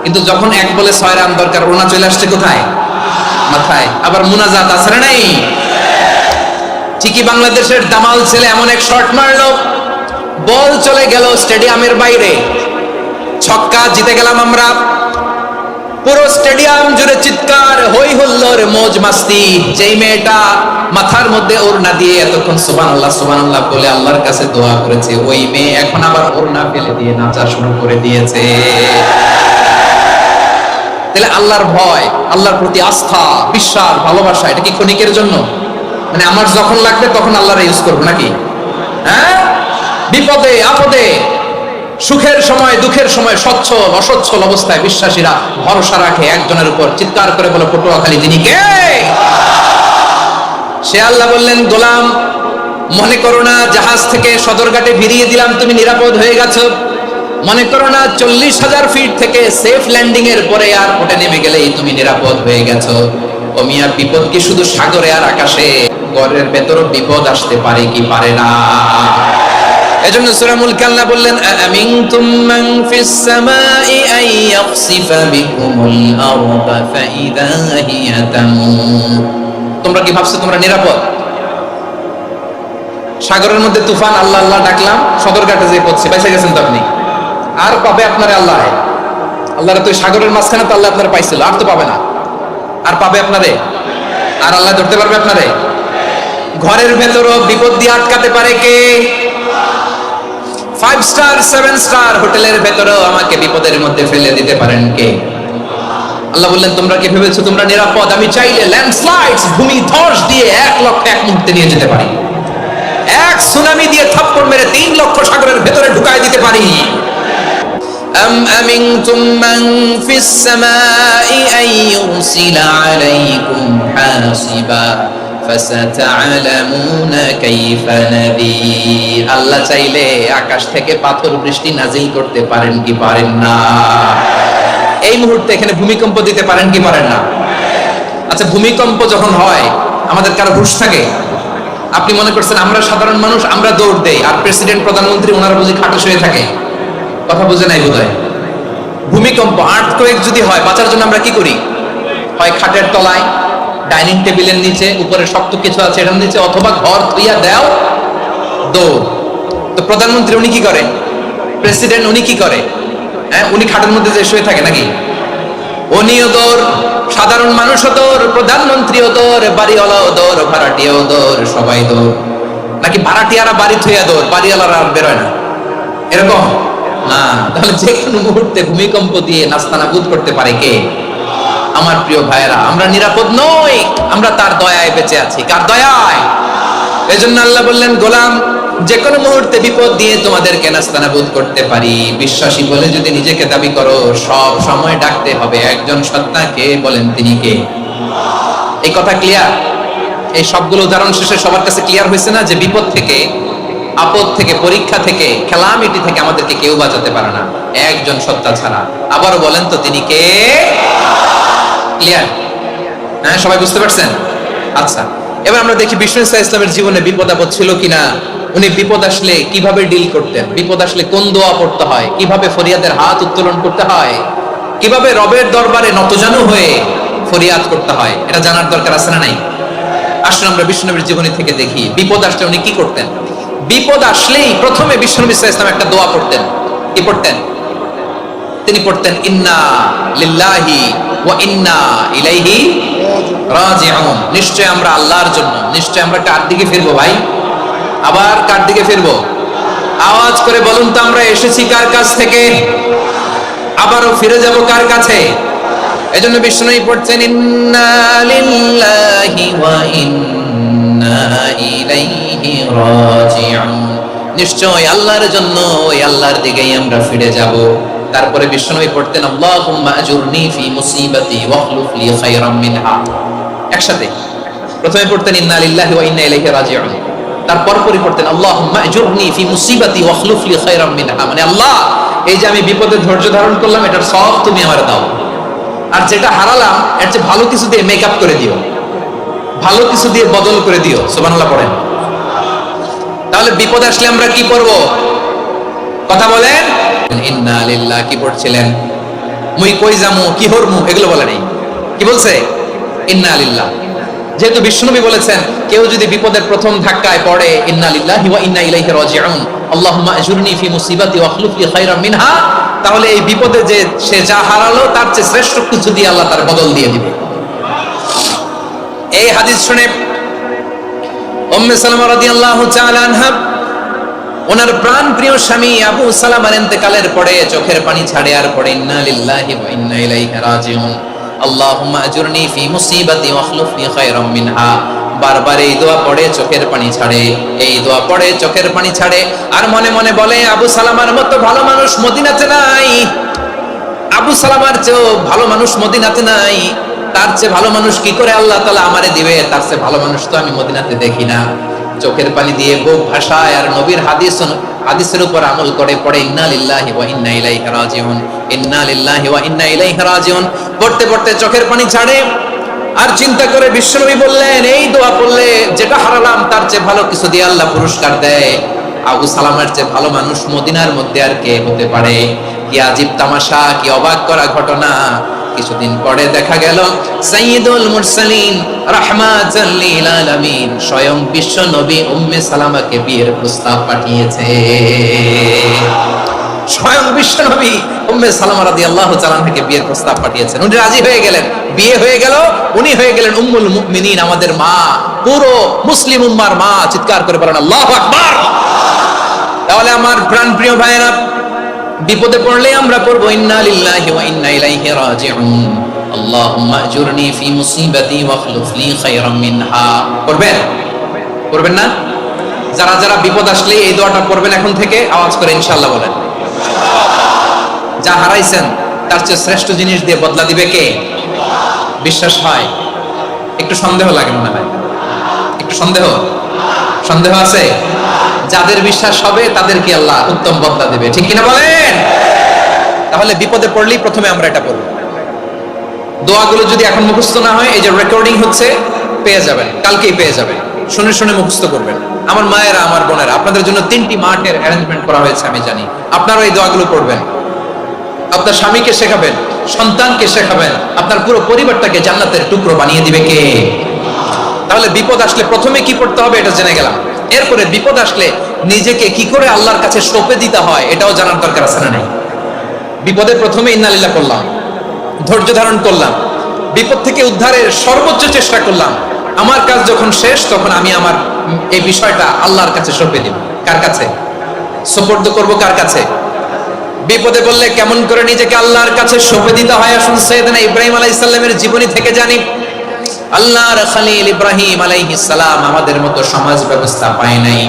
A: কিন্তু যখন 1 বলে 6 রান দরকার, ওড়না চলে আসছে কোথায়? মাথায়। আবার মুনাজাত আছে না নাই? ঠিকই বাংলাদেশের দামাল ছেলে এমন এক শট মারলো, বল চলে গেল স্টেডিয়ামের বাইরে, ছক্কা, জিতে গেলাম আমরা। পুরো স্টেডিয়াম জুড়ে চিৎকার, হই হুল্লোড়, মৌজ মাস্তি। যেই মেয়েটা মাথার মধ্যে ওড়না দিয়ে এতক্ষণ সুবহানাল্লাহ সুবহানাল্লাহ বলে আল্লাহর কাছে দোয়া করেছে, ওই মেয়ে এখন আবার ওড়না ফেলে দিয়ে নাচা শুরু করে দিয়েছে। তাহলে আল্লাহর ভয়, আল্লাহর প্রতি আস্থা, বিশ্বাস, ভালোবাসা, এটা কি ক্ষণিকের জন্য? মানে আমার যখন লাগবে তখন আল্লাহর ইউজ করবো নাকি? হ্যাঁ, বিপদে আপদে, সুখের সময় দুঃখের সময় সচ্ছল অসচ্ছল অবস্থায় বিশ্বাসীরা ভরসা রাখে একজনের উপর, চিৎকার করে বলে পটুয়াখালী যিনি কে? সে আল্লাহ বললেন, গোলাম মনে করো না জাহাজ থেকে সদরঘাটে ভিড়িয়ে দিলাম তুমি নিরাপদ হয়ে গেছো, মনে করো না 40,000 ফিট থেকে সেফ ল্যান্ডিং এর পরে এয়ারপোর্টে নেমে গেলেই তুমি নিরাপদ হয়ে গেছো। ও মিয়া, বিপদ কি শুধু সাগরে আর আকাশে? ঘরের ভেতরও বিপদ আসতে পারে কি পারে না? এজন্য সূরা মুলক আল্লাহ বললেন, আমিনতুম মান ফিস সামাই আন ইয়াখসিফা বিকুমুল আরদা ফাইদা হিয়া তামুর। তোমরা কি ভাবছো তোমরা নিরাপদ? সাগরের মধ্যে তুফান, আল্লাহ আল্লাহ ডাকলাম, সদরঘাটে যে পড়ছে, বেঁচে গেছেন তো আপনি। আর পাবে আপনারে আল্লাহ? আল্লাহর তো সাগরের মাঝখানে তো আল্লাহ আপনার পাইছিল, আর তো পাবে না। আর পাবে আপনারে? আর আল্লাহ ধরতে পারবে আপনারে? ঘরের ভেতরও বিপদ দিয়ে আটকাতে পারে কে? 5 স্টার 7 স্টার হোটেলের ভেতরেও আমাকে বিপদের মধ্যে ফেলে দিতে পারেন কে? আল্লাহ বললেন, তোমরা কি ভেবেছো তোমরা নিরাপদ? আমি চাইলে ল্যান্ডস্লাইডস, ভূমি ধস দিয়ে 1 লক্ষ এক মুহূর্তে নিয়ে যেতে পারি। এক সুনামি দিয়ে থাপ্পড় মেরে 3 লক্ষ সাগরের ভেতরে ঢুকায় দিতে পারি। আম আমিনতুম মান ফিস সামাই আন ইউরসিলা আলাইকুম হাসিবা ফাসাতা'লামুনা কাইফা নাযীর। আল্লাহ চাইলে আকাশ থেকে পাথর বৃষ্টি নাজিল করতে পারেন কি পারেন না? এই মুহূর্তে এখানে ভূমিকম্প দিতে পারেন কি পারেন না? আচ্ছা, ভূমিকম্প যখন হয় আমাদের কারো হুঁশ থাকে? আপনি মনে করছেন আমরা সাধারণ মানুষ, আমরা দৌড় দেই, আর প্রেসিডেন্ট প্রধানমন্ত্রী ওনারা বুঝি খাটে শুয়ে থাকে? কথা বুঝে নাই বোধহয়। ভূমিকম্প, আর্থকোয়েক যদি হয়, বাঁচার জন্য আমরা কি করি? হয় খাটের তলায়, ডাইনিং টেবিলের নিচে, উপরে শক্ত কিছু আছে এটার নিচে, অথবা ঘর ধুইয়া দেও দৌড়। তো প্রধানমন্ত্রী উনি কি করে? প্রেসিডেন্ট উনি কি করে? হ্যাঁ, উনি খাটের মধ্যে যে শুয়ে থাকে নাকি? উনিও দৌড়, সাধারণ মানুষও দৌড়, প্রধানমন্ত্রীও দৌড়, বাড়িওয়ালাও দৌড়, ভাড়াটিয়াও দৌড়, সবাই দৌড়। নাকি ভাড়াটিয়ারা বাড়ি থুইয়া দৌড়, বাড়িওয়ালারা আর বেরোয় না? এরকম না। তাহলে যে কোনো মুহূর্তে ভূমিকম্প দিয়ে নাস্তানাবুদ করতে পারে কে? আমার প্রিয় ভাইয়েরা, আমরা নিরাপদ নই, আমরা তার দয়ায় বেঁচে আছি। কার দয়ায়? এজন্য আল্লাহ বললেন, গোলাম যে কোনো মুহূর্তে বিপদ দিয়ে তোমাদেরকে নাস্তানাবুদ করতে পারি। বিশ্বাসী বলে যদি নিজেকে দাবি করো, সব সময় ডাকতে হবে একজন সত্তাকে। বলেন তিনি কে? এই কথা ক্লিয়ার? এই সবগুলো উদাহরণ শেষে সবার কাছে ক্লিয়ার হয়েছে না যে বিপদ থেকে, আপদ থেকে, পরীক্ষা থেকে, খেলামিটি থেকে আমাদেরকে কেউ বাঁচাতে পারে না একজন সত্তা ছাড়া। আবারও বলেন তো তিনি কে? ক্লিয়ার? হ্যাঁ, সবাই বুঝতে পারছেন? আচ্ছা, এবার আমরা দেখি বিষ্ণু ইসলামের জীবনে বিপদ আপদ ছিল কিনা। উনি বিপদ আসলে কিভাবে ডিল করতেন, বিপদ আসলে কোন দোয়া পড়তে হয়, কিভাবে ফরিয়াদের হাত উত্তোলন করতে হয়, কিভাবে রবের দরবারে নতজানু হয়ে ফরিয়াদ করতে হয়, এটা জানার দরকার আছে না নাই? আসলে আমরা বিষ্ণুনবীর জীবনী থেকে দেখি বিপদ আসলে উনি কি করতেন। বিপদ আসলেই প্রথমে বিষ্ণু ইসলাম একটা দোয়া পড়তেন। কি পড়তেন? তিনি পড়তেন, ইন্না লিল্লাহি ওয়া ইন্না ইলাইহি রাজিউন। নিশ্চয় আমরা আল্লাহর জন্য, নিশ্চয় আমরা কার দিকে ফিরবো ভাই? আবার কার দিকে ফিরবো? আওয়াজ করে বলুন তো, আমরা এসেছি কার কাছ থেকে, আবারও ফিরে যাব কার কাছে? এজন্য বিষ্ণু পড়ছেন, ইন্না লিল্লাহি ওয়া ইন্না ইলাইহি রাজিউন। নিশ্চয় আল্লাহর জন্য, ওই আল্লাহর দিকেই আমরা ফিরে যাব। তারপরে বিষ্ণু পড়তেন, আল্লাহুম্মা আজুরনি ফি মুসিবাতি ওয়াখলুফ লি খায়রাম মিনহা। একসাথে প্রথমে পড়তেন ইন্না লিল্লাহি ওয়া ইন্না ইলাইহি রাজিউন, তারপর পরে পড়তেন আল্লাহুম্মা আজুরনি ফি মুসিবাতি ওয়াখলুফ লি খায়রাম মিনহা। মানে আল্লাহ, এই যে আমি বিপদে ধৈর্য ধারণ করলাম, এটার সব তুমি আমারে দাও, আর যেটা হারালাম এর চেয়ে ভালো কিছু দিয়ে মেকআপ করে দিও, ভালো কিছু দিয়ে বদল করে দিও। সুবহানাল্লাহ পড়েন। তাহলে বিপদ আসলে আমরা কি করব? কথা বলেন। ইন্না লিল্লাহ কি পড়ছিলেন? মুই কই যামু, কি হরমু, এগুলো বলে নাই। কি বলছে? ইন্না লিল্লাহ। যেহেতু বিশ্বনবী বলেছেন কেউ যদি বিপদের প্রথম ধাক্কায় পড়ে ইন্না লিল্লাহি ওয়া ইন্না ইলাইহি রাজিউন আল্লাহুম্মা আজুরনি ফি মুসিবাতি ওয়া আখলুফ লি খায়রাম মিনহা, তাহলে এই বিপদে যে সে যা হারালো তার চেয়ে শ্রেষ্ঠ কিছু দিয়ে আল্লাহ তার বদল দিয়ে দিবে। এই হাদিস শুনে উম্মে সালামা রাদিয়াল্লাহু তাআলা আনহা ওনার প্রাণ প্রিয় স্বামী আবু সালামার ইন্তেকালের পরে চোখের পানি ছাড়ে আর পড়ে ইন্না লিল্লাহি ওয়া ইন্না ইলাইহি রাজিউন আল্লাহুম্মা আজুরনি ফি মুসিবাতি ওয়া আখলুফ লি খায়রাম মিনহা। বারবার এই দোয়া পড়ে চোখের পানি ছাড়ে, এই দোয়া পড়ে চোখের পানি ছাড়ে, আর মনে মনে বলে আবু সালামার মতো ভালো মানুষ মদিনাতে নাই, আবু সালামার চেয়েও ভালো মানুষ মদিনাতে নাই, তার চেয়ে ভালো মানুষ কি করে আল্লাহ তাআলা আমারে দিবে, তার চেয়ে ভালো মানুষ তো আমি মদিনাতে দেখি না। চোখের পানি দিয়ে বুক ভাসায় আর নবীর হাদিসের উপর আমল করে পড়ে ইন্না লিল্লাহি ওয়া ইন্না ইলাইহি রাজিউন, ইন্না লিল্লাহি ওয়া ইন্না ইলাইহি রাজিউন। পড়তে পড়তে চোখের পানি ছাড়ে আর চিন্তা করে বিশ্বনবী বললেন এই দোয়া পড়লে যেটা হারালাম তার চেয়ে ভালো কিছু দিয়ে আল্লাহ পুরস্কার দেয়। আবু সালামার চেয়ে ভালো মানুষ মদিনার মধ্যে আর কে হতে পারে? কি আজীব তামাশা, কি অবাক করা ঘটনা। কিছুদিন পরে দেখা গেল সাইয়্যিদুল মুরসালিন রাহমাতাল লিল আলামিন স্বয়ং বিশ্ব নবী উম্মে সালামাকে বিয়ের প্রস্তাব পাঠিয়েছে। স্বয়ং বিশ্ব নবী উম্মে সালামা রাদিয়াল্লাহু তাআলা থেকে বিয়ের প্রস্তাব পাঠিয়েছেন। উনি রাজি হয়ে গেলেন, বিয়ে হয়ে গেল, উনি হয়ে গেলেন উম্মুল মুমিনিন, আমাদের মা, পুরো মুসলিম উম্মার মা। চিৎকার করে বলেন আল্লাহু আকবার। তাহলে আমার প্রাণপ্রিয় ভাইয়েরা, বিপদে পড়লে আমরা পড়বো ইন্না লিল্লাহি ওয়া ইন্না ইলাইহি রাজিউন আল্লাহুম্মা আজুরনি ফি মুসিবাতি ওয়া আখলুফ লি খায়রাম মিনহা। পড়বেন? পড়বেন না? যারা যারা বিপদ আসলে এই দোয়াটা পড়বেন এখন থেকে আওয়াজ করে ইনশাআল্লাহ বলেন। যা হারাইছেন তার চেয়ে শ্রেষ্ঠ জিনিস দিয়ে বদলা দিবে কে? বিশ্বাস হয়? একটু সন্দেহ লাগে মনে হয়, একটু সন্দেহ আছে? যাদের বিশ্বাস হবে তাদেরকে আল্লাহ উত্তম বদলা দেবে, ঠিক কিনা বলেন? তাহলে বিপদে পড়লেই প্রথমে আমরা এটা পড়ব। দোয়াগুলো যদি এখন মুখস্থ না হয়, এই যে রেকর্ডিং হচ্ছে পেয়ে যাবেন, কালকেই পেয়ে যাবেন, শুনে শুনে মুখস্থ করবেন। আমার মায়েরা, আমার বোনেরা, আপনাদের জন্য 3টি মাঠের অ্যারেঞ্জমেন্ট করা হয়েছে, আমি জানি। আপনারাও এই দোয়াগুলো পড়বেন, আপনার স্বামীকে শেখাবেন, সন্তানকে শেখাবেন, আপনার পুরো পরিবারটাকে জান্নাতের টুকরো বানিয়ে দিবে কে? তাহলে বিপদ আসলে প্রথমে কি করতে হবে এটা জেনে গেলাম। এরপরে বিপদ আসলে নিজেকে কি করে আল্লাহর কাছে সঁপে দিতে হয় এটাও জানার দরকার আছে না? নাই? বিপদে প্রথমে ইন্না লিল্লাহ করলাম, ধৈর্য ধারণ করলাম, বিপদ থেকে উদ্ধারের সর্বোচ্চ চেষ্টা করলাম। আমার কাজ যখন শেষ তখন আমি আমার এই বিষয়টা আল্লাহর কাছে সঁপে দিব। কার কাছে সুপর্দ করব? কার কাছে? বিপদে বললে কেমন করে নিজেকে আল্লাহর কাছে সঁপে দিতে হয় আসুন সাইয়েদনা ইব্রাহিম আলাইহিস সালামের জীবনী থেকে জানি। আল্লাহর খলিল ইব্রাহিম আলাইহিস সালাম আমাদের মতো সমাজ ব্যবস্থা পায় নাই।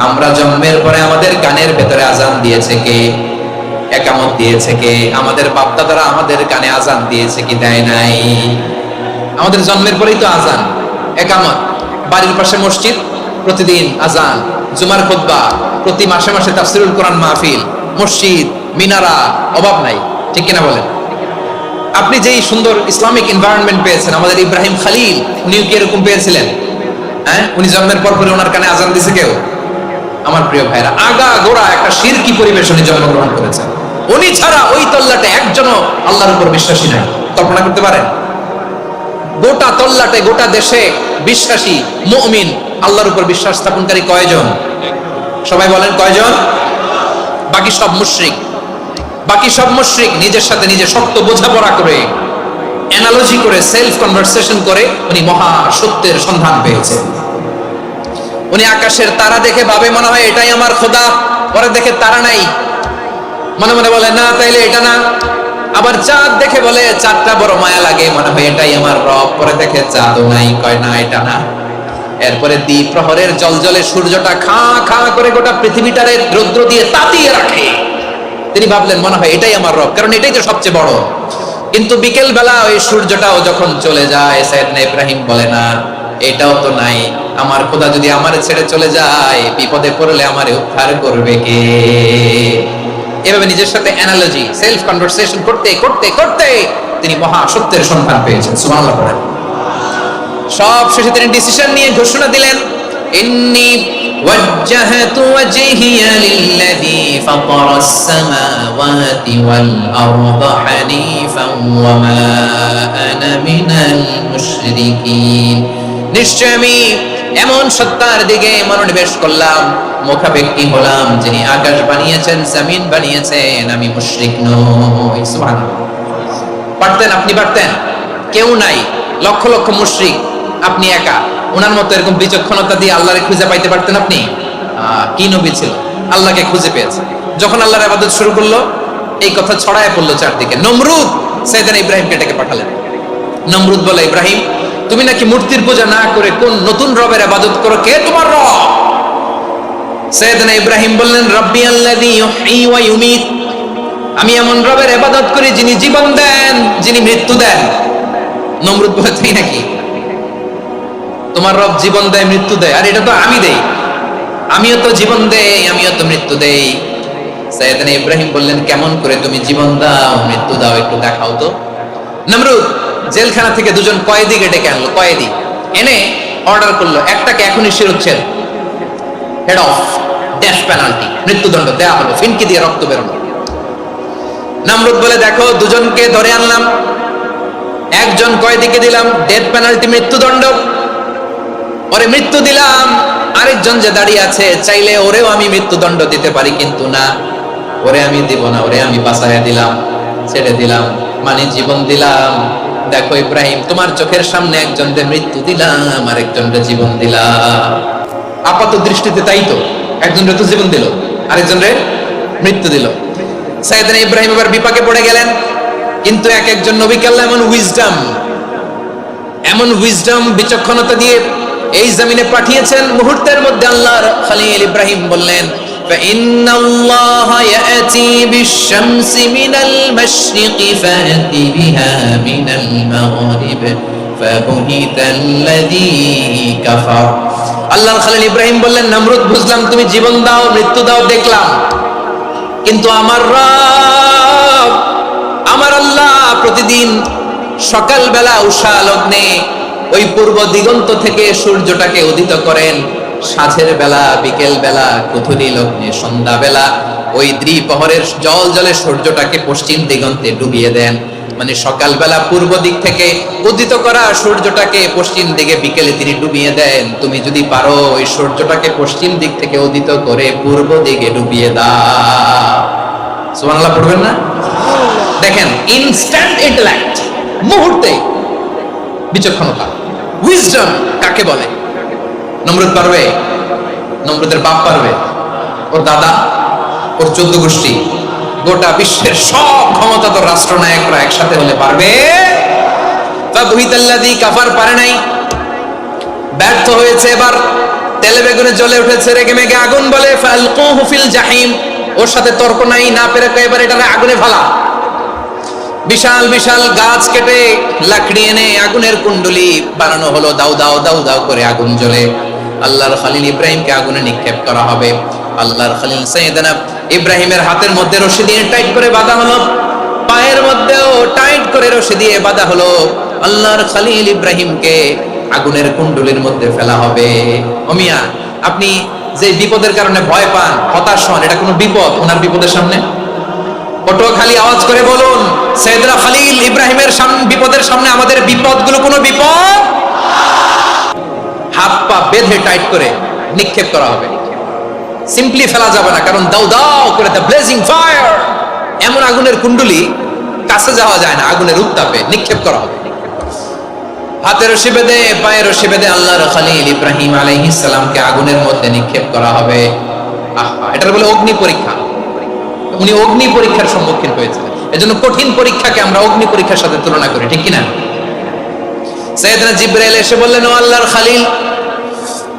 A: আমরা জন্মের পরে আমাদের কানের ভেতরে আজান দিয়েছে কে? একামত দিয়েছে কে? আমাদের বাপ-দাদারা আমাদের কানে আজান দিয়েছে কি দেয় নাই? আমাদের জন্মের পরেই তো আজান, একামত, বাড়ির পাশে মসজিদ, প্রতিদিন আজান, জুমার খুতবা, প্রতি মাসে মাসে তাফসীরুল কোরআন মাহফিল, মসজিদ, মিনারা, অভাব নাই, ঠিক কিনা বলেন? আপনি যেই সুন্দর ইসলামিক এনভায়রনমেন্ট পেয়েছেন, আমাদের ইব্রাহিম খলিল উনিও কি এরকম পেয়েছিলেন? হ্যাঁ, উনি জন্মের পর পরে ওনার কানে আজান দিছে কেউ? আমার প্রিয় ভাইরা, আগা গোড়া একটা শিরকি পরিবেশ উনি জন্মগ্রহণ করেছেন। উনি ছাড়া ওই তল্লাটে একজনও আল্লাহর উপর বিশ্বাসী নাই। কল্পনা করতে পারেন? গোটা তল্লাটে, গোটা দেশে বিশ্বাসী মুমিন, আল্লাহর উপর বিশ্বাস স্থাপনকারী কয়জন? সবাই বলেন কয়জন? বাকি সব মুশরিক। বাকি সব মুশরিক নিজের সাথে নিজে শক্ত বোঝাপড়া করে, অ্যানালজি করে, সেলফ কনভারসেশন করে উনি মহা সত্যের সন্ধান পেয়েছেন। উনি আকাশের তারা দেখে ভাবে মনে হয় এটাই আমার খোদা, পরে দেখে তারা নাই, মনে মনে বলে না তাইলে এটা না। আবার চাঁদ দেখে বলে চাঁদটা বড় মায়া লাগে, মনে হয় এটাই আমার রব, পরে দেখে চাঁদও নাই, কয় না এটা না। এরপরে দ্বীপ প্রহরের জলজলে সূর্যটা খা খা করে গোটা পৃথিবীটারে রৌদ্র দিয়ে তাতিয়ে রাখে। তিনি ভাবলেন মনে হয় এটাই আমার রব, কারণ এটাই তো সবচেয়ে বড়। কিন্তু বিকেল বেলা ওই সূর্যটাও যখন চলে যায়, সাইয়েদনা ইব্রাহিম বলে না এটাও তো নাই, আমার খোদা যদি আমারে ছেড়ে চলে যায়, বিপদে পড়লে আমারে উদ্ধার করবে কে? এভাবে নিজের সাথে অ্যানালজি, সেলফ কনভারসেশন করতে করতে করতে তিনি মহা সত্যের সন্ধান পেয়েছেন। সুবহানাল্লাহ পড়েন। সব শেষে তিনি ডিসিশন নিয়ে ঘোষণা দিলেন, ইন্নী ওয়াজ্জাহতু ওয়াজহিয়া লিল্লাযী ফাতারাস সামাওয়াতি ওয়াল আরদা হানিফান ওয়া মা আনা মিনাল মুশরিকিন। নিশ্চয় আমি এমন সত্তার দিকে মনোনিবেশ করলাম, মুখাপেক্ষী হলাম, যিনি আকাশ বানিয়েছেন, জমিন বানিয়েছেন, আমি মুশরিক নই। সুবহানাল্লাহ। পারতেন? আপনি পারতেন? কেউ নাই, লক্ষ লক্ষ মুশরিক, আপনি একা। ওনার মতো এরকম বিচক্ষণতা দিয়ে আল্লাহরে খুঁজে পাইতে পারতেন আপনি? কি নবী ছিল, আল্লাহকে খুঁজে পেয়েছে। যখন আল্লাহর ইবাদত শুরু করলো, এই কথা ছড়ায় পড়লো চারদিকে। নমরুদ সাইয়েদনা ইব্রাহিমকে ডেকে পাঠালেন। নমরুদ বলে, ইব্রাহিম, তুমি নাকি মূর্তির পূজা না করে কোন নতুন রবের ইবাদত করো, কে তোমার রব? সাইয়েদনা ইব্রাহিম বললেন, রব্বি আল্লাযী ইউহয়ী ওয়া ইউমীত, আমি এমন রবের ইবাদত করি যিনি জীবন দেন, যিনি মৃত্যু দেন। নমরুদ বলে, তাই নাকি? তোমার রব জীবন দেয়, মৃত্যু দেয়, আর এটা তো আমি দেই। আমিও তো জীবন দেই, আমিও তো মৃত্যু দেই। সাইয়েদনা ইব্রাহিম বললেন, কেমন করে তুমি জীবন দাও, মৃত্যু দাও, একটু দেখাও তো। নমরুদ জেলখানা থেকে দুজন কয়েদিকে ডেকে আনলো। কয়েদি এনে অর্ডার করলো, একটাকে এখনই শিরোচ্ছেদ, হেড অফ, ডেথ পেনাল্টি, মৃত্যুদণ্ড দেয়া হলো, ফিনকি দিয়ে রক্ত বেরোনো। নমরুদ বলে, দেখো, দুজনকে ধরে আনলাম, একজন কয়েদিকে দিলাম ডেথ পেনাল্টি, মৃত্যুদণ্ড, ওরে মৃত্যু দিলাম। আরেকজন যে দাঁড়িয়ে আছে, চাইলে ওরেও আমি মৃত্যুদণ্ড দিতে পারি, কিন্তু না, ওরে আমি দিব না, ওরে আমি বাঁচাইয়া দিলাম, ছেড়ে দিলাম, মানে জীবন দিলাম। দেখো ইব্রাহিম, তোমার চোখের সামনে একজনকে মৃত্যু দিলাম, আরেকজনকে জীবন দিলাম। আপাত দৃষ্টিতে তাই তো, একজনকে তো জীবন দিল, আরেকজনকে মৃত্যু দিল। সাইয়েদনা ইব্রাহিম এবার বিপাকে পড়ে গেলেন। কিন্তু এক একজন নবীকে আল্লাহ এমন উইজডম, বিচক্ষণতা দিয়ে এই জমিনে পাঠিয়েছেন। মুহূর্তের মধ্যে আল্লাহর খলিল ইব্রাহিম বললেন, فإن الله يأتي بالشمس من المشرق فأتي بها من المغرب فبهت الذي كفر। আল্লাহর খলিল ইব্রাহিম বললেন, নমরুদ, বুঝলাম তুমি জীবন দাও, মৃত্যু দাও, দেখলাম, কিন্তু আমার রব, আমার আল্লাহ প্রতিদিন সকালবেলা উষা লগ্নে ওই পূর্ব দিগন্ত থেকে সূর্যটাকে উদিত করেন, সাঁঝের বেলা, বিকেল বেলা, কুথুরি লগ্নে, সন্ধ্যা বেলা ওই দ্বিপ্রহরের জল জলে সূর্যটাকে পশ্চিম দিগন্তে ডুবিয়ে দেন। মানে সকালবেলা পূর্ব দিক থেকে উদিত করা সূর্যটাকে পশ্চিম দিকে বিকেলে তিনি ডুবিয়ে দেন। তুমি যদি পারো ওই সূর্যটাকে পশ্চিম দিক থেকে উদিত করে পূর্ব দিকে ডুবিয়ে দাও। সুবহানাল্লাহ পড়বেন না? দেখেন, ইনস্ট্যান্ট ইন্টেলেক্ট, মুহূর্তে বিচক্ষণতা, উইজডম কাকে বলে? নমরুদ পারবে? নমরুদের বাপ পারবে? ওর দাদা, ওর 14 গোষ্ঠী, গোটা বিশ্বের সব ক্ষমতাধর রাষ্ট্রনায়করা একসাথে হলে পারবে? ফাবহিতাল্লাযী কাফার পারে নাই, ব্যর্থ হয়েছে। এবার তেলে বেগুনে জ্বলে উঠেছে, রেগে মেগে আগুন বলে, ফালকুহু ফিল জাহিম, ওর সাথে তর্ক নাই, না পেরে এবার এটারে আগুনে ফেলা। বিশাল বিশাল গাছ কেটে লাকড়ি এনে আগুনের কুণ্ডলি বানানো হলো, দাউ দাউ দাউ দাউ করে আগুন জ্বলে। আল্লাহর খলিল ইব্রাহিমকে আগুনে নিক্ষেপ করা হবে। আল্লাহর খলিল সাইয়েদনা ইব্রাহিমের হাতের মধ্যে রশি দিয়ে টাইট করে বাঁধা হলো, পায়ের মধ্যেও টাইট করে রশি দিয়ে বাঁধা হলো। আল্লাহর খলিল ইব্রাহিমকে আগুনের কুণ্ডলির মধ্যে ফেলা হবে। ওমিয়া, আপনি যে বিপদের কারণে ভয় পান, হতাশ হন, এটা কোনো বিপদ ওনার বিপদের সামনে? পটুয়াখালী আওয়াজ করে বলুন, সাইয়েদনা খলিল ইব্রাহিমের বিপদের সামনে আমাদের বিপদগুলো কোনো বিপদ? হাত পা বেঁধে টাইট করে নিক্ষেপ করা হবে, সিম্পলি ফেলা যাবে না, কারণ দাউ দাউ করে দ্য ব্লেজিং ফায়ার, এমন আগুনের কুণ্ডলি, কাছে যাওয়া যায় না, আগুনের উত্তাপে নিক্ষেপ করা হবে। হাতে রশি বেঁধে, পায়ে রশি বেঁধে আল্লাহর খলিল ইব্রাহিম আলাইহিস সালামকে আগুনের মধ্যে নিক্ষেপ করা হবে। আহা, এটার বলে অগ্নি পরীক্ষা। উনি অগ্নি পরীক্ষার সম্মুখীন হয়েছিলেন, এজন্য কঠিন পরীক্ষাকে আমরা অগ্নি পরীক্ষার সাথে তুলনা করি, ঠিক কিনা? সাইয়েদনা জিবরাইল এসে বললেন, ও আল্লাহর খলিল,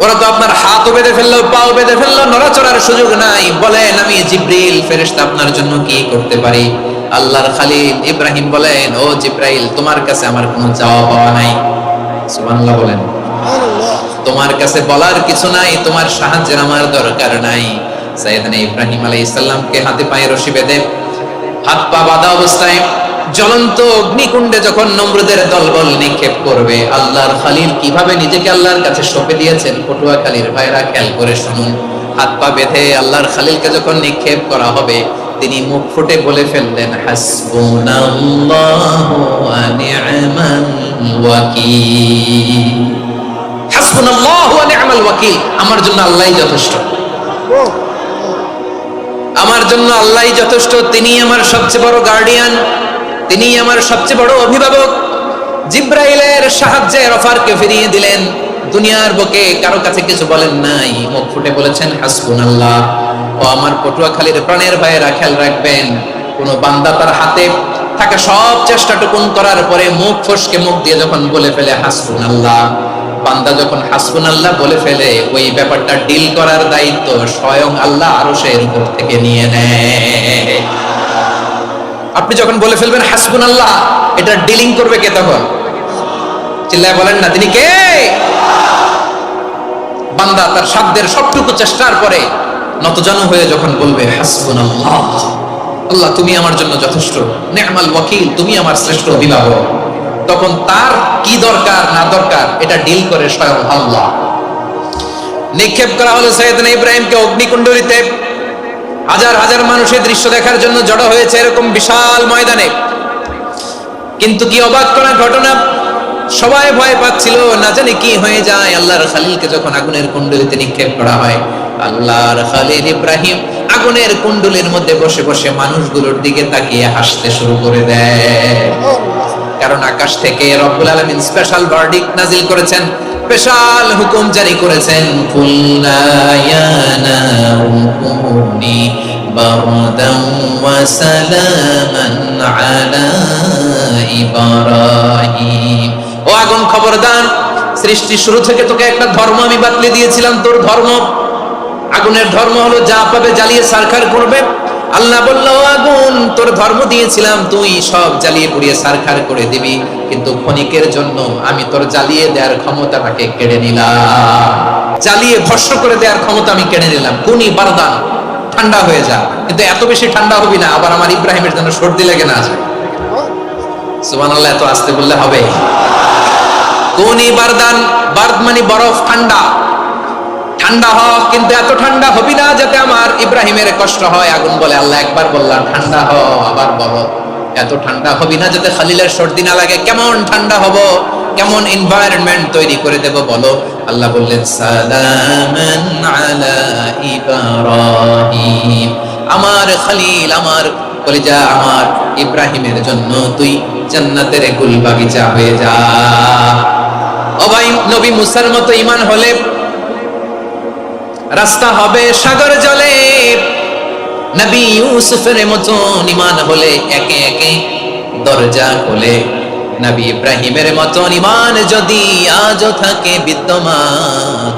A: ওরা তো আপনার হাতও বেঁধে ফেললো, পাও বেঁধে ফেললো, নড়াচড়ার সুযোগ নাই, বলেন আমি জিবরিল ফেরেশতা আপনার জন্য কি করতে পারি? আল্লাহর খলিল ইব্রাহিম বলেন, ও জিবরাইল, তোমার কাছে আমার কোনো চাওয়া পাওয়া নাই। সুবহানাল্লাহ বলেন। তোমার কাছে বলার কিছু নাই, তোমার সাহায্যের আমার দরকার নাই। সাইয়েদনা ইব্রাহিম আলাইহিস সালামকে হাতে পায়ে রশি বেঁধে, হাত পা বাঁধা অবস্থায় জ্বলন্ত অগ্নিকুণ্ডে যখন নমরুদের দলবল নিক্ষেপ করবে, আল্লাহর খলিল কিভাবে নিজেকে আল্লাহর কাছে সঁপে দিয়েছেন, পটুয়াখালীর ভাইরা খেয়াল করে শুনুন। হাত পা বেঁধে আল্লাহর খলিলকে যখন নিক্ষেপ করা হবে, তিনি মুখ ফুটে বলে ফেললেন, হাসবুনাল্লাহু ওয়া নি'মাল ওয়াকিল। হাসবুনাল্লাহু ওয়া নি'মাল ওয়াকিল, আমার জন্য আল্লাহই যথেষ্ট, আমার জন্য আল্লাহই যথেষ্ট। তিনি আমার সবচেয়ে বড় গার্ডিয়ান, তিনি আমার সবচেয়ে বড় অভিভাবক। জিব্রাইলের সাহায্যে অফারকে ফিরিয়ে দিলেন। দুনিয়ার বুকে কারো কাছে কিছু বলেন নাই, মুখ ফুটে বলেছেন হাসবুনাল্লাহ। ও আমার পটুয়াখালীর প্রাণের ভাইয়েরা, খেয়াল রাখবেন, কোন বান্দা তার হাতে থাকা সব চেষ্টাটুকুন করার পরে মুখ ফসকে মুখ দিয়ে যখন বলে ফেলে হাসবুনাল্লাহ, বান্দা যখন হাসবুনাল্লাহ বলে ফেলে, ওই ব্যাপারটা ডিল করার দায়িত্ব স্বয়ং আল্লাহ আরশের উপর থেকে নিয়ে নেয়। আপনি যখন বলে ফেলবেন হাসবুনাল্লাহ, এটা ডিলিং করবে কে তখন? চিল্লায় বলেন না, তিনি কে? বান্দা তার সাধ্যের সবটুকু চেষ্টার পরে নতজানু হয়ে যখন বলবে হাসবুনাল্লাহ, আল্লাহ তুমি আমার জন্য যথেষ্ট, নি'মাল ওয়াকিল, তুমি আমার শ্রেষ্ঠ অভিভাবক, তখন তার কি দরকার না দরকার এটা ডিল করে স্বয়ং আল্লাহ। নিক্ষেপ করা হলো সাইয়েদনা ইব্রাহিমকে অগ্নিকুণ্ডলিতে। হাজার হাজার মানুষের দৃশ্য দেখার জন্য জড়ো হয়েছে এরকম বিশাল ময়দানে। কিন্তু কি অবাক করা ঘটনা, সবাই ভয় পাচ্ছিল, না জানি কি হয়ে যায়। আল্লাহর খলিলকে যখন আগুনের কুণ্ডলিতে নিক্ষেপ করা হয়, আল্লাহর খলিল ইব্রাহিম আগুনের কুণ্ডলীর মধ্যে বসে বসে মানুষগুলোর দিকে তাকিয়ে হাসতে শুরু করে দেয়। কারণ আকাশ থেকে রব্বুল আলামিন স্পেশাল ভার্ডিক্ট নাজিল করেছেন, স্পেশাল হুকুম জারি করেছেন, কুল্লা ইয়া নারু কুনি বারদান ওয়া সালামান আলা ইব্রাহিম। ও আগুন খবরদার, সৃষ্টির শুরু থেকে তোকে একটা ধর্ম আমি বাতলে দিয়েছিলাম, তোর ধর্ম, আগুনের ধর্ম হলো যা পাবে জ্বালিয়ে সারখার করবে। আল্লাহ বলল, আগুন তোর ধর্ম দিয়েছিলাম, তুই সব জ্বালিয়ে পুড়িয়ে সারখার করে দিবি, কিন্তু ক্ষণিকের জন্য আমি তোর জ্বালিয়ে দেওয়ার ক্ষমতাটাকে কেড়ে নিলাম, জ্বালিয়ে ভস্ম করে দেওয়ার ক্ষমতা আমি কেড়ে নিলাম। কুনি বারদান, ঠান্ডা হয়ে যা, কিন্তু এত বেশি ঠান্ডা হবি না আবার আমার ইব্রাহিমের জন্য সর্দি লেগে না যায়। সুবহানাল্লাহ, এত আস্তে বললে হবে? কুনি বারদান, বারদ মানে বরফ, ঠান্ডা, ঠান্ডা হ, কিন্তু এত ঠান্ডা হবি না যাতে আমার ইব্রাহিমের কষ্ট হয়। আগুন বলে, আল্লাহ একবার বললাম ঠান্ডা হ, আবার বলো এত ঠান্ডা হবি না যাতে খলিলের সর্দি না লাগে। কেমন ঠান্ডা হব, কেমন এনভায়রনমেন্ট তৈরি করে দেব বলো? আল্লাহ বললেন, সালামান আলা ইব্রাহিম, আমার খলিল, আমার কলিজা, আমার ইব্রাহিমের জন্য তুই জান্নাতের গুল বাগিচা হয়ে যা। ও ভাই, নবী মুসার মতো ঈমান হলে রাস্তা হবে সাগর জলে, নবী ইউসুফের মতন ঈমান হলে একে একে দরজা খোলে, নবী ইব্রাহিমের মতন ঈমান যদি আজও থাকে বিদ্যমান,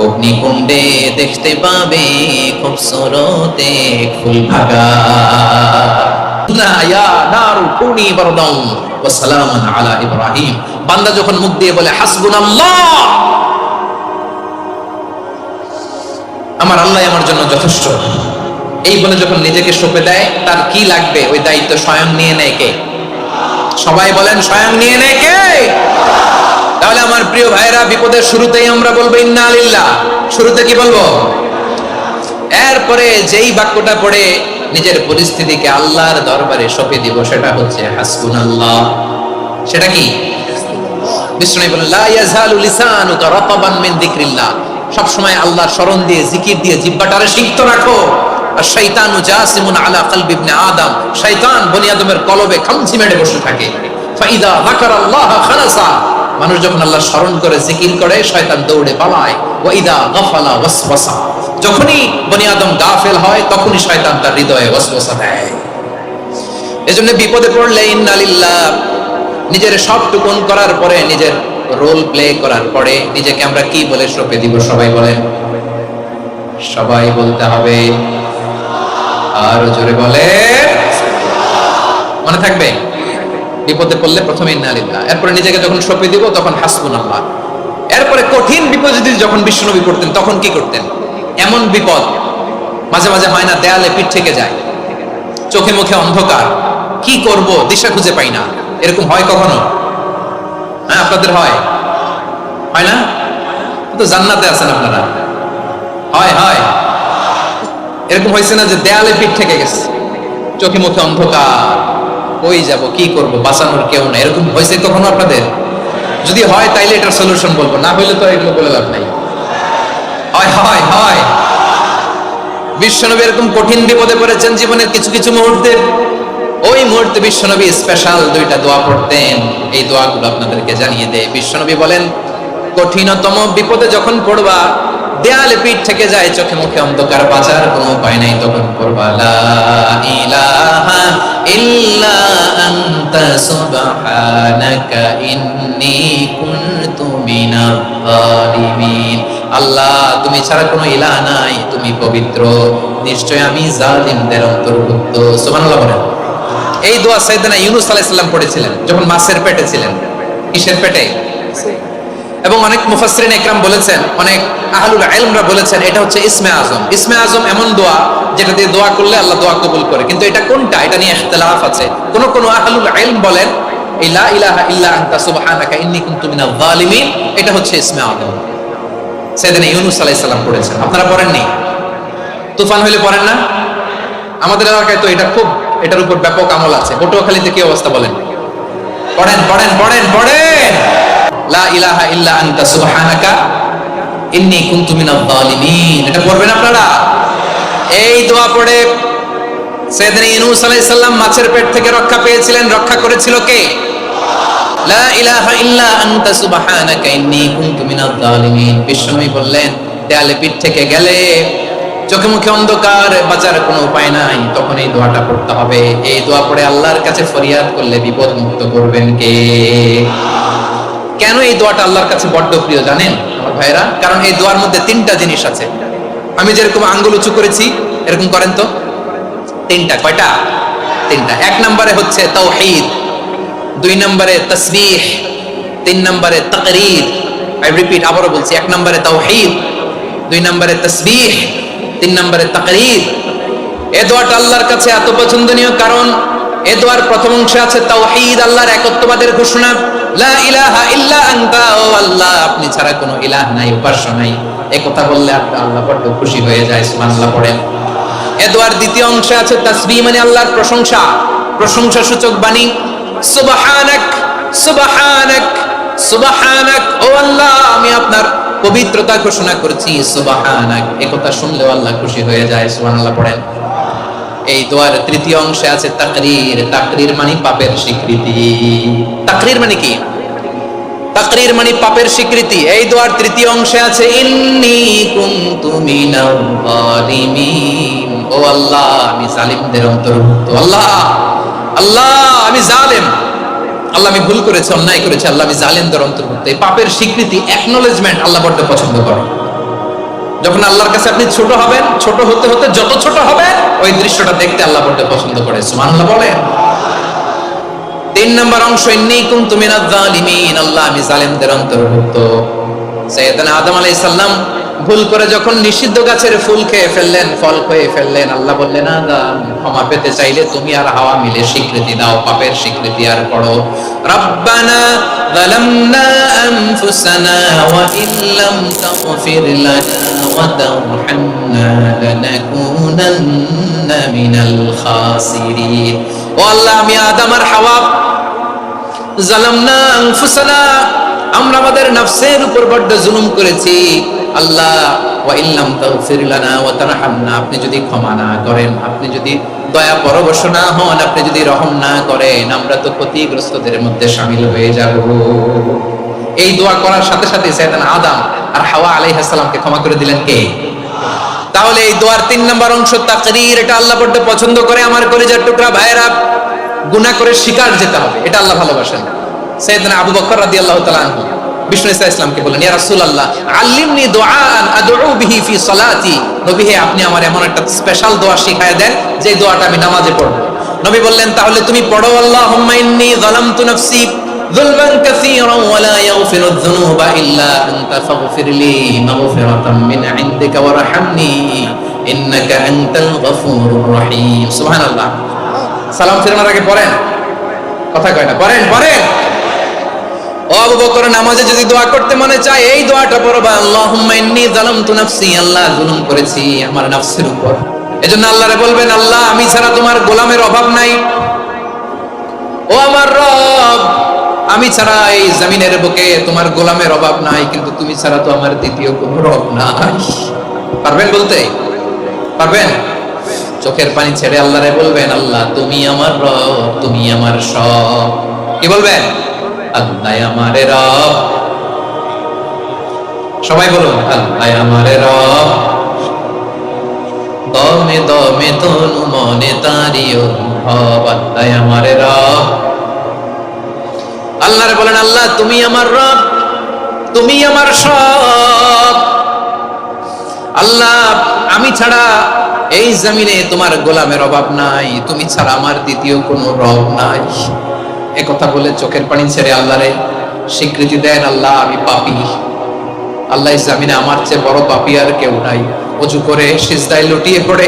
A: অগ্নিকুণ্ডে দেখতে পাবে খুবসুরত এক ফুল ভাগা। ইয়া নারু কুনি বারদান ওয়া সালামান আলা ইব্রাহিম। বান্দা যখন মুখ দিয়ে বলে হাসবুনাল্লাহ, আমার আল্লাহ আমার জন্য যথেষ্ট, এই বলে যখন নিজেকে সঁপে দেয়, তার কি লাগবে ওই দায়িত্ব স্বয়ং নিয়ে নেয় কে? সবাই বলেন, স্বয়ং নিয়ে নেয় কে? তাহলে আমার প্রিয় ভাইরা, বিপদের শুরুতেই আমরা বলবো ইন্না লিল্লাহ। শুরুতে কি বলবো? এরপরে যেই বাক্যটা পড়ে নিজের পরিস্থিতিকে আল্লাহর দরবারে সঁপে দিব, সেটা হচ্ছে হাসবুনাল্লাহ। সেটা কি? বিষ্ণু বলেন, লা ইয়াজালু লিসানুকা রাতাবান মিন যিকরিল্লাহ, সব সময় আল্লাহর স্মরণ দিয়ে, জিকির দিয়ে জিহ্বাটারে সিক্ত রাখো। আর শয়তানু জাসিমুন আলা কলবি ইবনে আদম, শয়তান বনি আদমের কলবে খামচি মেরে বসে থাকে। ফাইদা যাকারাল্লাহ খালাসা, মানুষ যখন আল্লাহর স্মরণ করে, জিকির করে, শয়তান দৌড়ে পালায়। ওয়া ইদা গাফালা ওয়াসওয়াসা, যখনই বনি আদম গাফেল হয় তখনই শয়তান তার হৃদয়ে ওয়াসওয়াসা দেয়। এজন্য বিপদে পড়লে ইন্না লিল্লাহ, নিজের সবটুকুন করার পরে, নিজের রোল প্লে করার পরে নিজেকে আমরা কি বলে সঁপে দিব? সবাই বলেন, সবাই বলতে হবে, আরো জোরে বলে, মনে থাকবে? বিপদে পড়লে প্রথমে ইন্না লিল্লাহ, এরপরে নিজেকে যখন সঁপে দিব তখন হাসবুনাল্লাহ। এরপরে কঠিন বিপদে যখন বিশ্বনবী পড়তেন তখন কি করতেন? এমন বিপদ মাঝে মাঝে হয় না, দেয়ালে পিঠ থেকে যায়, চোখে মুখে অন্ধকার, কি করব দিশা খুঁজে পাই না, এরকম হয় কখনো? হ্যাঁ, আপনাদের হয়? হয় না? তো জান্নাতে আছেন আপনারা। হয় হয়, এরকম হয়েছে না যে দেয়ালে পিঠ থেকে গেছে, চোখে মুখে অন্ধকার, কই যাব, কি করব, বাঁচানোর কেউ না, এরকম হয়েছে কখনো আপনাদের? যদি হয় তাইলে এটার সলিউশন বলবো, না হইলে তো এগুলো বলে লাভ নাই। হয় হয় হয়। বিশ্বনবী এরকম কঠিন বিপদে পড়েছেন জীবনের কিছু কিছু মুহূর্তে, ওই মুহূর্তে বিশ্বনবী স্পেশাল দুইটা দোয়া পড়তেন। এই দোয়াগুলো আপনাদেরকে জানিয়ে দেয়। বিশ্বনবী বলেন, কঠিনতম বিপদে যখন পড়বা, দেয়ালে পিঠ থেকে যায়, চোখে মুখে অন্ধকার, বাঁচার কোনো উপায় নাই, তখন পড়বা লা ইলাহা ইল্লা আনতা সুবহানাকা ইন্নী কুনতু মিনাজ জালিমিন। আল্লাহ, তুমি ছাড়া কোনো ইলাহ নাই, তুমি পবিত্র, নিশ্চয় আমি জালিমদের অন্তর্ভুক্ত। সুবহানাল্লাহ বলেন। এই দোয়া সাইয়েদনা ইউনূস আলাইহিস সালাম পড়েছিলেন যখন মাছের পেটে ছিলেন। কিসের পেটে? এবং অনেক মুফাসসিরিন ইকরাম বলেছেন, অনেক আহলুল ইলমরা বলেছেন এটা হচ্ছে ইসমে আজম। ইসমে আজম এমন দোয়া যেটা দিয়ে দোয়া করলে আল্লাহ দোয়া কবুল করে, কিন্তু এটা কোনটা এটা নিয়ে ইখতিলাফ আছে। কোন কোন আহলুল ইলম বলেন এই লা ইলাহা ইল্লা আনতা সুবহানাকা ইন্নী কুনতু মিনাজ জালিমিন এটা হচ্ছে ইসমে আজম। সাইয়েদনা ইউনূস আলাইহিস সালাম পড়েছেন, আপনারা পড়েননি? তুফান হইলে পড়েন না? আমাদের এলাকায় তো এটা খুব, এটার উপর ব্যাপক আমল আছে। পটুয়াখালীতে কি অবস্থা বলেন? পড়েন পড়েন পড়েন পড়েন। লা ইলাহা ইল্লা আনতা সুবহানাকা ইন্নী কুনতু মিনাজ জালিমিন, এটা পড়বেন আপনারা। এই দোয়া পড়ে সাইয়েদনা ইউনূস আলাইহিস সালাম মাছের পেট থেকে রক্ষা পেয়েছিলেন। রক্ষা করেছিল কে? লা ইলাহা ইল্লা আনতা সুবহানাকা ইন্নী কুনতু মিনাজ জালিমিন। বিশ্বনবী বললেন, দেয়ালে পিঠ থেকে গেলে, চোখে মুখে অন্ধকার, বাঁচার কোনো উপায় নাই, তখন এই দোয়াটা পড়তে হবে। এই দোয়া পড়ে আল্লাহর কাছে ফরিয়াদ করলে বিপদ মুক্ত করবেন কে? কেন এই দোয়াটা আল্লাহর কাছে বড্ড প্রিয় জানেন আমার ভাইরা? কারণ এই দোয়ার মধ্যে তিনটা জিনিস আছে। আমি যেরকম আঙ্গুল উঁচু করেছি এরকম করেন তো। তিনটা। কয়টা? তিনটা। এক নম্বরে হচ্ছে তাওহীদ, দুই নম্বরে তাসবিহ, তিন নম্বরে তাকরীর। আই রিপিট, আবারও বলছি, এক নম্বরে তাওহীদ, দুই নম্বরে তাসবিহ, তিন নম্বরে তাকরীর। এই দোয়াটা আল্লাহর কাছে এত পছন্দনীয় কারণ এই দোয়ার প্রথম অংশে আছে তাওহীদ, আল্লাহর একত্ববাদের ঘোষণা। লা ইলাহা ইল্লা আনতা, ও আল্লাহ আপনি ছাড়া কোনো ইলাহ নাই, উপাস্য নাই। এই কথা বললে আল্লাহ বড় খুশি হয়ে যায়। সুবহানাল্লাহ পড়েন। এই দোয়ার দ্বিতীয় অংশে আছে তাসবিহ, মানে আল্লাহর প্রশংসা, প্রশংসা সূচক বাণী। সুবহানাক সুবহানাক সুবহানাক, ও আল্লাহ আমি আপনার পবিত্রতা ঘোষণা করছি। সুবহানাক, এই কথা শুনলেও আল্লাহ খুশি হয়ে যায়। সুবহানাল্লাহ পড়েন। এই দোয়ার তৃতীয় অংশে আছে তাকরীর। তাকরীর মানে পাপের স্বীকৃতি। তাকরীর মানে কি? তাকরীর মানে পাপের স্বীকৃতি। এই দোয়ার তৃতীয় অংশে আছে ইন্নী কুনতু মিনাজ জালিমিন, ও আল্লাহ আমি জালিমদের অন্তর্ভুক্ত। আল্লাহ আল্লাহ আমি জালেম, আল্লাহ আমি ভুল করেছি, অন্যায় করেছি, আল্লাহ আমি জালেমদের অন্তর্ভুক্ত। এই পাপের স্বীকৃতি, অ্যাকনলেজমেন্ট আল্লাহ বড় পছন্দ করে। যখন আল্লাহর কাছে আপনি ছোট হবেন, ছোট হতে হতে যত ছোট হবেন, ওই দৃশ্যটা দেখতে আল্লাহ বড় পছন্দ করে। সুবহানাল্লাহ বলেন। তিন নম্বর অংশ ইন্নী কুনতু মিনাজ জালিমিন, আল্লাহ আমি জালেমদের অন্তর্ভুক্ত। সাইয়েদনা আদম আলাইহিস সালাম ভুল করে যখন নিষিদ্ধ গাছের ফুল খেয়ে ফেললেন, ফল খেয়ে ফেললেন, আল্লাহ বললেন আদম ক্ষমা পেতে চাইলে তুমি আর হাওয়া মিলে স্বীকৃতি দাও, পাপের স্বীকৃতি আর পড়ো। রব্বানা যালামনা আনফুসানা ওয়া ইল্লাম তাগফির লানা ওয়া তারহামনা লানাকুনান্না মিনাল খাসিরিন। ও আল্লাহ আমি আদম আর হাওয়া যালামনা আনফুসানা, আমরা আমাদের নফসের উপর বড় জুলুম করেছি। আল্লাহ ওয়া ইল্লাম তাগফির লানা ওয়া তারহামনা, আপনি যদি ক্ষমা না করেন, আপনি যদি দয়া পরবশ না হন, আপনি যদি রহম না করেন, আমরা তো ক্ষতিগ্রস্তদের মধ্যে শামিল হয়ে যাব। এই দোয়া করার সাথে সাথে সাইয়েদনা আদম আর হাওয়া আলাইহিস সালামকে ক্ষমা করে দিলেন কে? তাহলে এই দোয়ার তিন নম্বর অংশ তাকরীর, এটা আল্লাহ বড় পছন্দ করে। আমার কলিজার টুকরা ভাইয়েরা, গুনাহ করে শিকার যেতে হবে, এটা আল্লাহ ভালোবাসেন। সাইয়েদনা আবু বকর রাদিয়াল্লাহু তাআলা আনহু বিষ্ণু ইসলামকে বলেন, ইয়া রাসূলুল্লাহ আল্লিমনি দুআআন আদউ বিহি ফি সালাতি, নবী হে আপনি আমার এমন একটা স্পেশাল দোয়া শিখায় দেন যে দোয়াটা আমি নামাজে পড়ব। নবী বললেন, তাহলে তুমি পড়ো আল্লাহুম্মা ইন্নী যালামতু নাফসি যুলমান কাসীরান ওয়া লা ইয়াগফিরুয যুনুবা ইল্লা আনতা ফাগফিরলি মাগফিরাতাম মিন ইনদিকা ওয়ারহামনি ইন্নাকা আনতাল গফুরুর রহিম। সুবহানাল্লাহ। সালাম ফিরানোর আগে পড়েন, কথা কয় না, পড়েন পড়েন। ও আবু বকর, নামাজে যদি দোয়া করতে মনে চায় এই দোয়াটা পড়বা, আল্লাহুম্মা ইন্নী যালামতু নাফসি, আল্লাহ জুলুম করেছি আমার নফসের উপর। এজন্য আল্লাহরে বলবেন, আল্লাহ আমি ছাড়া তোমার গোলামের অভাব নাই। ও আমার রব, আমি ছাড়া এই জমিনের বুকে তোমার গোলামের অভাব নাই, কিন্তু তুমি ছাড়া তো আমার দ্বিতীয় কোনো রব নাই। পারবেন বলতে? পারবেন? চোখের পানি ছেড়ে আল্লাহরে বলবেন, আল্লাহ তুমি আমার রব, তুমি আমার সব। কি বলবেন? আল্লাহ আমারে রব। সবাই বলুন, আল্লাহ আমারে রব। দমে দমে তনু মনে তারি অনুভব, আল্লাহ আমারে রব। আল্লাহরে বলেন, আল্লাহ তুমি আমার রব, তুমি আমার সব। আল্লাহ আমি ছাড়া এই জমিনে তোমার গোলামের অভাব নাই, তুমি ছাড়া আমার দ্বিতীয় কোনো রব নাই। একথা বলে চোখের পানি ছেড়ে আল্লাহরে স্বীকৃতি দেন, আল্লাহ আমি পাপী। আল্লাহ জামিনে আমার চেয়ে বড় পাপী আর কেউ নাই। ওযু করে সিজদায় লুটিয়ে পড়ে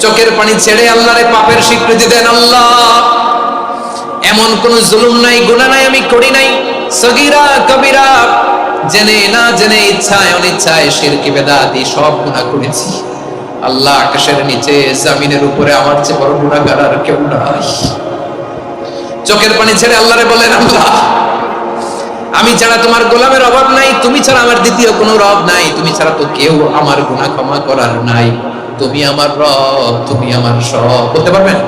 A: চোখের পানি ছেড়ে আল্লাহরে পাপের স্বীকৃতি দেন, আল্লাহ এমন কোন জুলুম নাই, গুনাহ নাই আমি করি নাই, সগীরা কবিরা, জেনে না জেনে, ইচ্ছায় অনিচ্ছায়, শিরকি বেদাতি সব গুনাহ করেছি। আল্লাহ আকাশের নিচে জমিনের উপরে আমার চেয়ে বড় গুনাহগার আর কেউ নাই। চোখের পানি ছেড়ে আল্লাহরে বলেন, আল্লাহ আমি ছাড়া তোমার গোলামের অভাব নাই, তুমি ছাড়া আমার দ্বিতীয় কোনো রব নাই, তুমি ছাড়া তো কেউ আমার গুনাহ ক্ষমা করার নাই, তুমি আমার রব, তুমি আমার সব। বলতে পারবেন?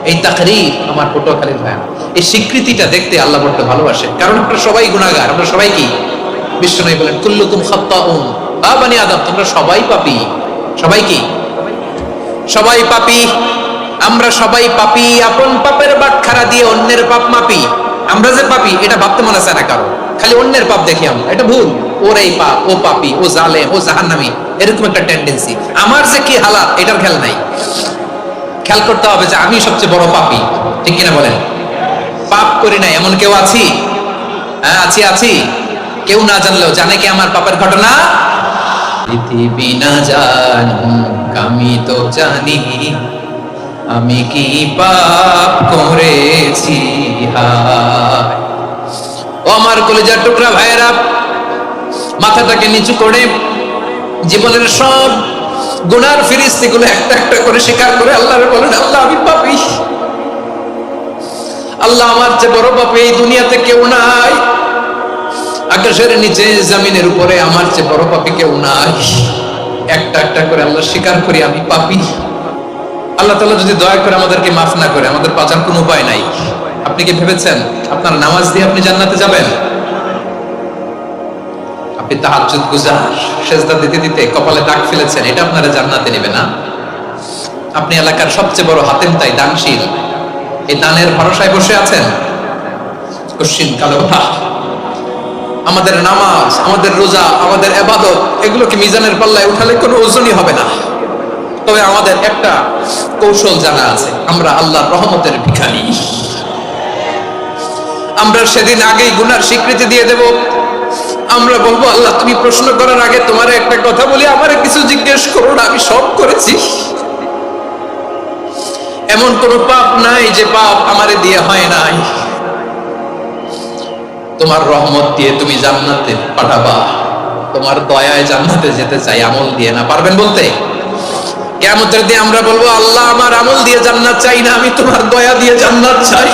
A: এই তাকরীর আমার পটুয়াখালীর ভাই, এই স্বীকৃতিটা দেখতে আল্লাহ বড় ভালোবাসে, কারণ আমরা সবাই গুনাহগার। আমরা সবাই কি? বিশ্বনবী বলেন, কুল্লুকুম খাত্তাউন বা বানি আদম, তোমরা সবাই পাপী। সবাই কি? সবাই পাপী। আমরা সবাই পাপী। আপন পাপের বাটখারা দিয়ে অন্যের পাপ মাপি। আমরা যে পাপী এটা ভাবতে মনে চায় না কারো, খালি অন্যের পাপ দেখি আমরা, এটা ভুল। ওর এই পাপ, ও পাপী, ও জালেম, ও জাহান্নামী, এরকম একটা টেন্ডেন্সি। আমার যে কি হালাত এটার খেয়াল নাই। খেয়াল করতে হবে যে আমি সবচেয়ে বড় পাপী, ঠিক কিনা বলেন? পাপ করি না এমন কেউ আছি? হ্যাঁ আছি, আছি। কেউ না জানলেও জানে কি আমার পাপের ঘটনা? পৃথিবী না জানুক আমি তো জানি, আমি কি পাপ করেছি হায়। ও আমার কলিজার টুকরা ভাইয়েরা, মাথাটাকে নিচু করে জীবনের সব গুনার ফিরিস্তিগুলো একটা একটা করে স্বীকার করে আল্লাহরে বলেন, আল্লাহ আমি পাপী। আল্লাহ আমার চেয়ে বড় পাপী এই দুনিয়াতে কেউ নাই। আকাশের নিচে জমিনের উপরে আমার চেয়ে বড় পাপী কেউ নাই। একটা একটা করে আল্লাহ স্বীকার করি আমি পাপী। আল্লাহ তাআলা যদি দয়া করে আমাদেরকে মাফ না করে, আমাদের বাঁচার কোনো উপায় নাই। আপনি কি ভেবেছেন আপনার নামাজ দিয়ে আপনি জান্নাতে যাবেন? আপনি তাহাজ্জুদ গুজার, সেজদা দিতে দিতে কপালে দাগ ফেলেছেন, এটা আপনারা জান্নাতে নেবে না। আপনি এলাকার সবচেয়ে বড় হাতেম তাই, দানশীল, এই দানের ভরসায় বসে আছেন। কশিন কালো আমাদের নামাজ, আমাদের রোজা, আমাদের ইবাদত, এগুলোকে মিজানের পাল্লায় উঠালে কোনো ওজনই হবে না। তবে আমাদের একটা কৌশল জানা আছে, আমরা আল্লাহর রহমতের ভিখারি। আমরা সেদিন আগেই গুনার স্বীকৃতি দিয়ে দেব। আমরা বলবো, আল্লাহ তুমি প্রশ্ন করার আগে তোমার একটা কথা বলি, আমারে কিছু জিজ্ঞেস করো না, আমি সব করেছি। এমন কোন পাপ নাই যে পাপ আমারে দিয়ে হয় নাই। তোমার রহমত দিয়ে তুমি জান্নাতে পাঠাবা, তোমার দয়ায় জান্নাতে যেতে চাই, আমল দিয়ে না। পারবেন বলতে? কিয়ামতের দিন আমরা বলবো, আল্লাহ আমার আমল দিয়ে জান্নাত চাই না, আমি তোমার দয়া দিয়ে জান্নাত চাই।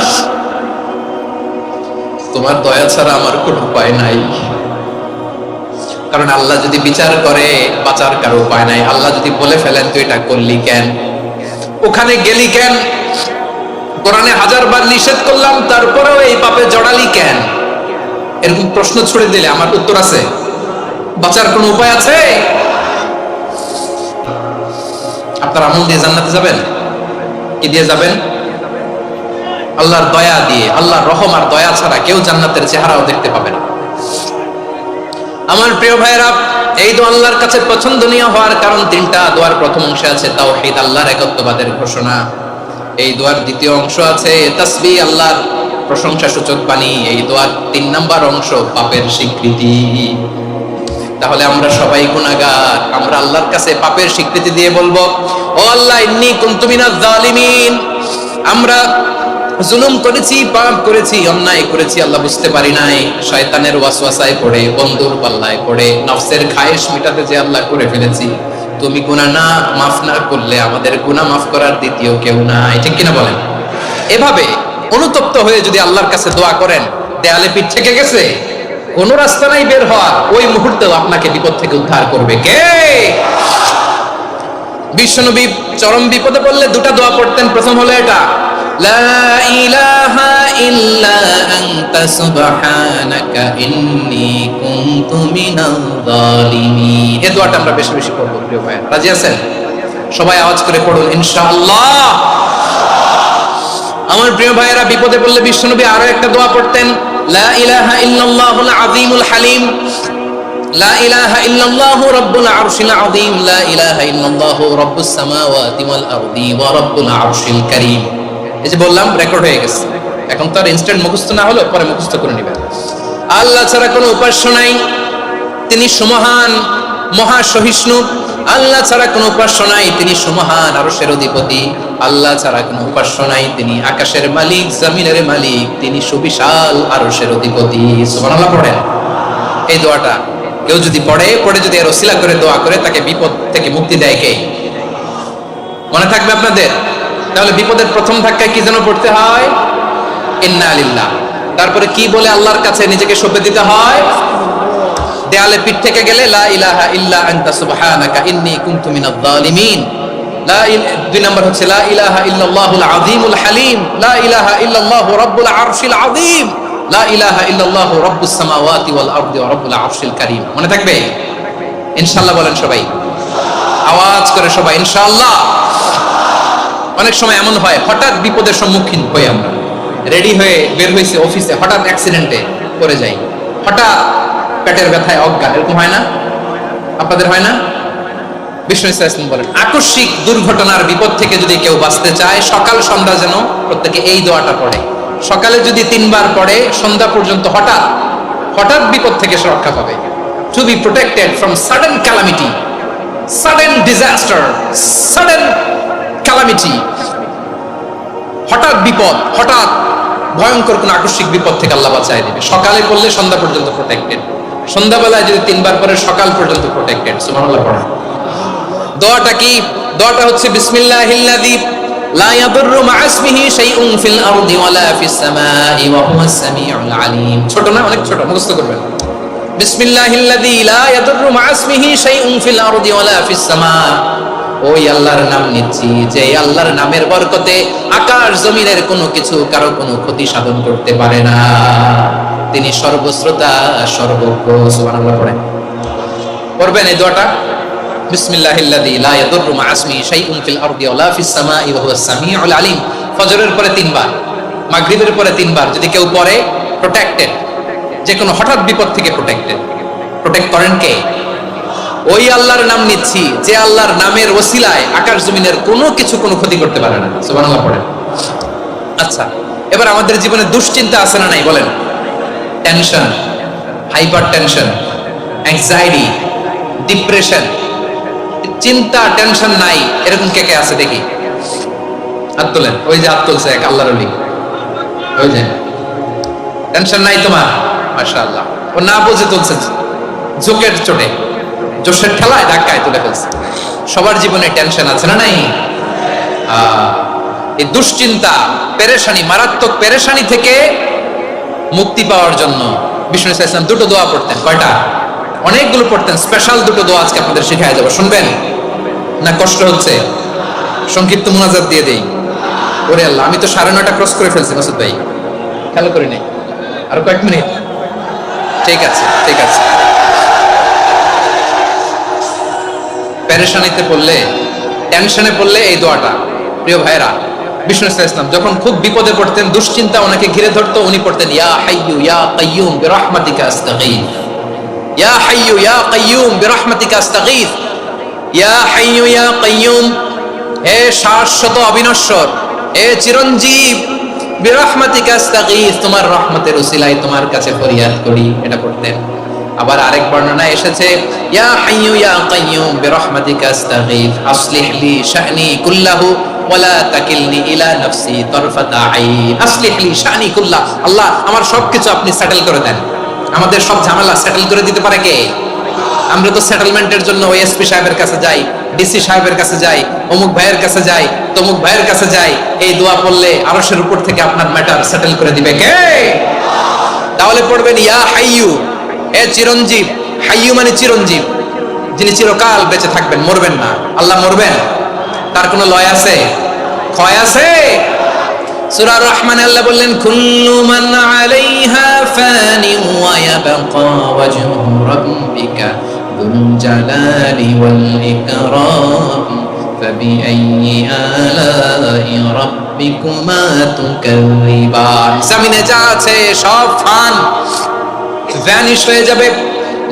A: তোমার দয়া ছাড়া আমার কোনো উপায় নাই। কারণ আল্লাহ যদি বিচার করে বাঁচার কারো উপায় নাই। আল্লাহ যদি বলে ফেলেন তুই এটা করলি কেন, ওখানে গেলি কেন, কোরআনে 1000 বার নিষেধ করলাম তারপরেও এই পাপে জড়ালি কেন, এরকম প্রশ্ন ছুড়ে দিলে আমার উত্তর আছে? বাঁচার কোনো উপায় আছে? আপনার আমল দিয়ে জান্নাতে যাবেন? কি দিয়ে যাবেন? আল্লাহর দয়া দিয়ে। আল্লাহর রহম আর দয়া ছাড়া কেউ জান্নাতের চেহারাও দেখতে পাবে না। আমার প্রিয় ভাইরা, এই দোয়া আল্লাহর কাছে পছন্দনীয় হওয়ার কারণ তিনটা। দোয়ার প্রথম অংশে আছে তাওহীদ, আল্লাহর একত্ববাদের ঘোষণা। এই দোয়ার দ্বিতীয় অংশ আছে তাসবিহ, আল্লাহর প্রশংসা সূচক বাণী। এই দোয়ার 3 নাম্বার অংশ পাপের স্বীকৃতি। তাহলে আমরা সবাই গুনাহগার। আমরা আল্লাহর কাছে পাপের স্বীকৃতি দিয়ে বলবো, ও আল্লাহ ইন্নী কুনতু মিনাজ জালিমিন, আমরা জুলুম করেছি, পাপ করেছি, অন্যায় করেছি, আল্লাহ বুঝতে পারি নাই, শয়তানের ওয়াসওয়াসায় পড়ে, বন্ধুর পাল্লায় পড়ে, নফসের খায়েশ মিটাতে যে আল্লাহ করে ফেলেছি। তুমি গুনাহ না মাফ না করলে আমাদের গুনাহ মাফ করার দ্বিতীয় কেউ নাই, ঠিক কিনা বলেন? এভাবে অনুতপ্ত হয়ে যদি আল্লাহর কাছে দোয়া করেন, দেয়ালে পিঠ থেকে গেছে, কোনো রাস্তা নাই বের হওয়ার, ওই মুহূর্তেও আপনাকে বিপদ থেকে উদ্ধার করবে কে? বিশ্বনবী চরম বিপদে পড়লে দুটা দোয়া পড়তেন। প্রথম হলো এটা, লা ইলাহা ইল্লা আনতা সুবহানাকা ইন্নী কুনতু মিনাল জালিমিন। এই দোয়াটা আমরা বেশি বেশি পড়ব প্রিয় ভাই। রাজি আছেন? সবাই আওয়াজ করে পড়ুন ইনশাআল্লাহ। আমার প্রিয় ভাইয়েরা, বিপদে পড়লে বিশ্বনবী আরো একটা দোয়া পড়তেন, লা ইলাহা ইল্লাল্লাহুল আযীমুল হালিম, লা ইলাহা ইল্লাল্লাহু রাব্বুল আরশিল আযীম, লা ইলাহা ইল্লাল্লাহু রাব্বুস সামাওয়াতি ওয়াল আরদি ওয়া রাব্বুল আরশিল কারীম। এই যে বললাম, রেকর্ড হয়ে গেছে। এখন তো আর ইনস্ট্যান্ট মুখস্থ না হলো, পরে মুখস্থ করে নেবেন। আল্লাহ ছাড়া কোনো উপাস্য নাই, তিনি সুমহান, মহা সহিষ্ণু। আল্লাহ ছাড়া কোনো উপাস্য নাই, তিনি সুমহান, আরশের অধিপতি। আল্লাহ ছাড়া কোনো উপাস্য নাই, তিনি আকাশের মালিক, জমিনের মালিক, তিনি সুবিশাল, আরশের অধিপতি। সুবহানাল্লাহ পড়েন। এই দোয়াটা কেউ যদি পড়ে যদি এর ওসিলা করে দোয়া করে, তাকে বিপদ থেকে মুক্তি দেয় কে? মনে থাকবে আপনাদের? তাহলে বিপদের প্রথম ধাক্কায় কি যেন পড়তে হয়? ইন্না লিল্লাহ। তারপরে কি বলে আল্লাহর কাছে নিজেকে সঁপে দিতে হয়? দেয়ালে পিঠ থেকে গেলে লা ইলাহা ইল্লা আনতা সুবহানাকা ইন্নী কুনতু মিনাজ জালিমিন। দুই নম্বর হচ্ছে লা ইলাহা ইল্লাল্লাহুল আযীমুল হালিম, লা ইলাহা ইল্লাল্লাহু রাব্বুল আরশিল আযীম, লা ইলাহা ইল্লাল্লাহু রাব্বুস সামাওয়াতি ওয়াল আরদি ওয়া রাব্বুল আরশিল কারীম। মনে থাকবে? ইনশাআল্লাহ বলেন সবাই, আওয়াজ করে সবাই ইনশাআল্লাহ। অনেক সময় এমন হয়, হঠাৎ বিপদের সম্মুখীন হই আমরা, রেডি হয়ে বের হইছে অফিসে, হঠাৎ অ্যাক্সিডেন্টে পড়ে যাই, হঠাৎ পেটের ব্যথায় অজ্ঞান, এরকম হয় না? আপনাদের হয় না? বিষ্ণু ইসলাম বলেন, আকস্মিক দুর্ঘটনার বিপদ থেকে যদি কেউ বাঁচতে চায়, সকাল সন্ধ্যা যেন প্রত্যেকে এই দোয়াটা পড়ে। সকালে যদি 3 বার পড়ে, সন্ধ্যা পর্যন্ত হঠাৎ বিপদ থেকে সে রক্ষা পাবে। To be protected from sudden calamity, sudden disaster, sudden calamity, হঠাৎ বিপদ, হঠাৎ ভয়ঙ্কর কোন আকস্মিক বিপদ থেকে আল্লাহ বাঁচায় দিবে। সকালে পড়লে সন্ধ্যা পর্যন্ত প্রোটেক্টেড, সন্ধ্যাবেলায় যদি 3 বার পরে সকাল পর্যন্ত প্রোটেক্টেড। সুবহানাল্লাহ পড়েন। দোয়াটা কি? দোয়াটা হচ্ছে বিসমিল্লাহিল্লাযী লা ইয়াদুররু মা ইসমিহি শাইউন ফিল আরদি ওয়ালা ফিস সামাই ওয়া হুয়াস সামিউল আলীম। ছোট না? অনেক ছোট, মুখস্থ করবেন। বিসমিল্লাহিল্লাযী লা ইয়াদুররু মা ইসমিহি শাইউন ফিল আরদি ওয়ালা ফিস সামা। ওই আল্লাহর নাম নিচ্ছি, যে আল্লাহর নামের বরকতে আকাশ জমিনের কোনো কিছু কারো কোনো ক্ষতি সাধন করতে পারে না। তিনি সর্বশ্রোতা, সর্বজ্ঞ। সুবহানাল্লাহ পড়েন। পড়বেন এই দোয়াটা, বিসমিল্লাহিল্লাযী লা ইয়াদুররু মা ইসমিহি শাইউন ফিল আরদি ওয়ালা ফিস সামাই ওয়া হুয়াস সামিউল আলীম। ফজরের পরে 3 বার, মাগরিবের পরে 3 বার যদি কেউ পড়ে, প্রোটেক্টেড, যে কোনো হঠাৎ বিপদ থেকে প্রোটেক্টেড। প্রোটেক্ট করেন কে? ওই আল্লাহর নাম নিচ্ছি, যে আল্লাহর নামের ওসিলায় আকাশ জমিনের কোনো কিছু কোনো ক্ষতি করতে পারে না। সুবহানাল্লাহ পড়েন। আচ্ছা, এবার আমাদের জীবনে দুশ্চিন্তা আছে না নাই বলেন? Tension, hyper tension, anxiety, depression, চিন্তা, টেনশন নাই এরকম কে কে আছে দেখি? হাত তোলেন। ওই যে হাত তুলছে এক আল্লাহর ওলি, ওই যে টেনশন নাই তোমার, মাশাআল্লাহ। ও না বুঝে তুলছে, ঝোঁকের চোটে, জোশের ঠেলায় ধাক্কায় তুলে ফেলছে। সবার জীবনে টেনশন আছে না নাই? এই দুশ্চিন্তা, পেরেশানি, মারাত্মক পেরেশানি থেকে মুক্তি পাওয়ার জন্য বিষ্ণু ইসলাম দুটো দোয়া পড়তেন। কয়টা? অনেকগুলো পড়তেন। স্পেশাল দুটো দোয়া আজকে আপনাদের শেখায় যাবো, শুনবেন না? কষ্ট হচ্ছে? সংক্ষিপ্ত মুনাজাত দিয়ে দেই। ওরে আল্লাহ, আমি তো 9:30 ক্রস করে ফেলছি মাসুদ ভাই, খেয়াল করি নাই। আর কয়েক মিনিট? ঠিক আছে, ঠিক আছে। পেরেশানিতে পড়লে, টেনশনে পড়লে এই দোয়াটা, প্রিয় ভাইরা, বিষ্ণু ইসলাম যখন খুব বিপদে পড়তেন, দুশ্চিন্তা ওনাকে ঘিরে ধরতো, উনি পড়তেন ইয়া হাইয়্যু ইয়া কাইয়্যুম বিরহমাতিকা আস্তাগীথ, ইয়া হাইয়্যু ইয়া কাইয়্যুম বিরহমাতিকা আস্তাগীথ, ইয়া হাইয়্যু ইয়া কাইয়্যুম, হে শাশ্বত অবিনশ্বর, হে চিরঞ্জীব, বিরহমাতিকা আস্তাগীথ, তোমার রহমতের উসিলায় তোমার কাছে ফরিয়াদ করি। এটা পড়তেন। আবার আরেক বর্ণনায় এসেছে ইয়া হাইয়্যু ইয়া কাইয়্যুম বিরহমাতিকা আস্তাগীথ আসলিহ লি শা'নি কুল্লাহু ওয়ালা তাকিলনি ইলা নাফসি তারফাতা আইন। আসলিহ লি শা'নি কুল্লাহ, আল্লাহ আমার সবকিছু আপনি সেটেল করে দেন। আমাদের সব ঝামেলা সেটেল করে দিতে পারে কে? আমরা তো সেটেলমেন্টের জন্য ওএসপি সাহেবের কাছে যাই, ডিসি সাহেবের কাছে যাই, অমুক ভাইয়ের কাছে যাই, তমুক ভাইয়ের কাছে যাই। এই দোয়া পড়লে আরশের উপর থেকে আপনার ম্যাটার সেটেল করে দিবে কে? তাহলে পড়বেন ইয়া হাইয়ু, এ চিরঞ্জীব। হাইয়ু মানে চিরঞ্জীব, যিনি চিরকাল বেঁচে থাকবেন, মরবেন না। আল্লাহ মরবেন? তার কোনো লয় আছে, ক্ষয় আছে? সূরা রহমানে আল্লাহ বললেন কুল্লু মান আলাইহা ফানি ওয়া ইয়াবকা ওয়াজহু রাব্বিকা যুল জালালি ওয়াল ইকরাম ফাবিআইয়ি আলাই রাব্বিকুমা তুকাযিবান। জমিনে যা আছে সব ফান, ভ্যানিশ হয়ে যাবে,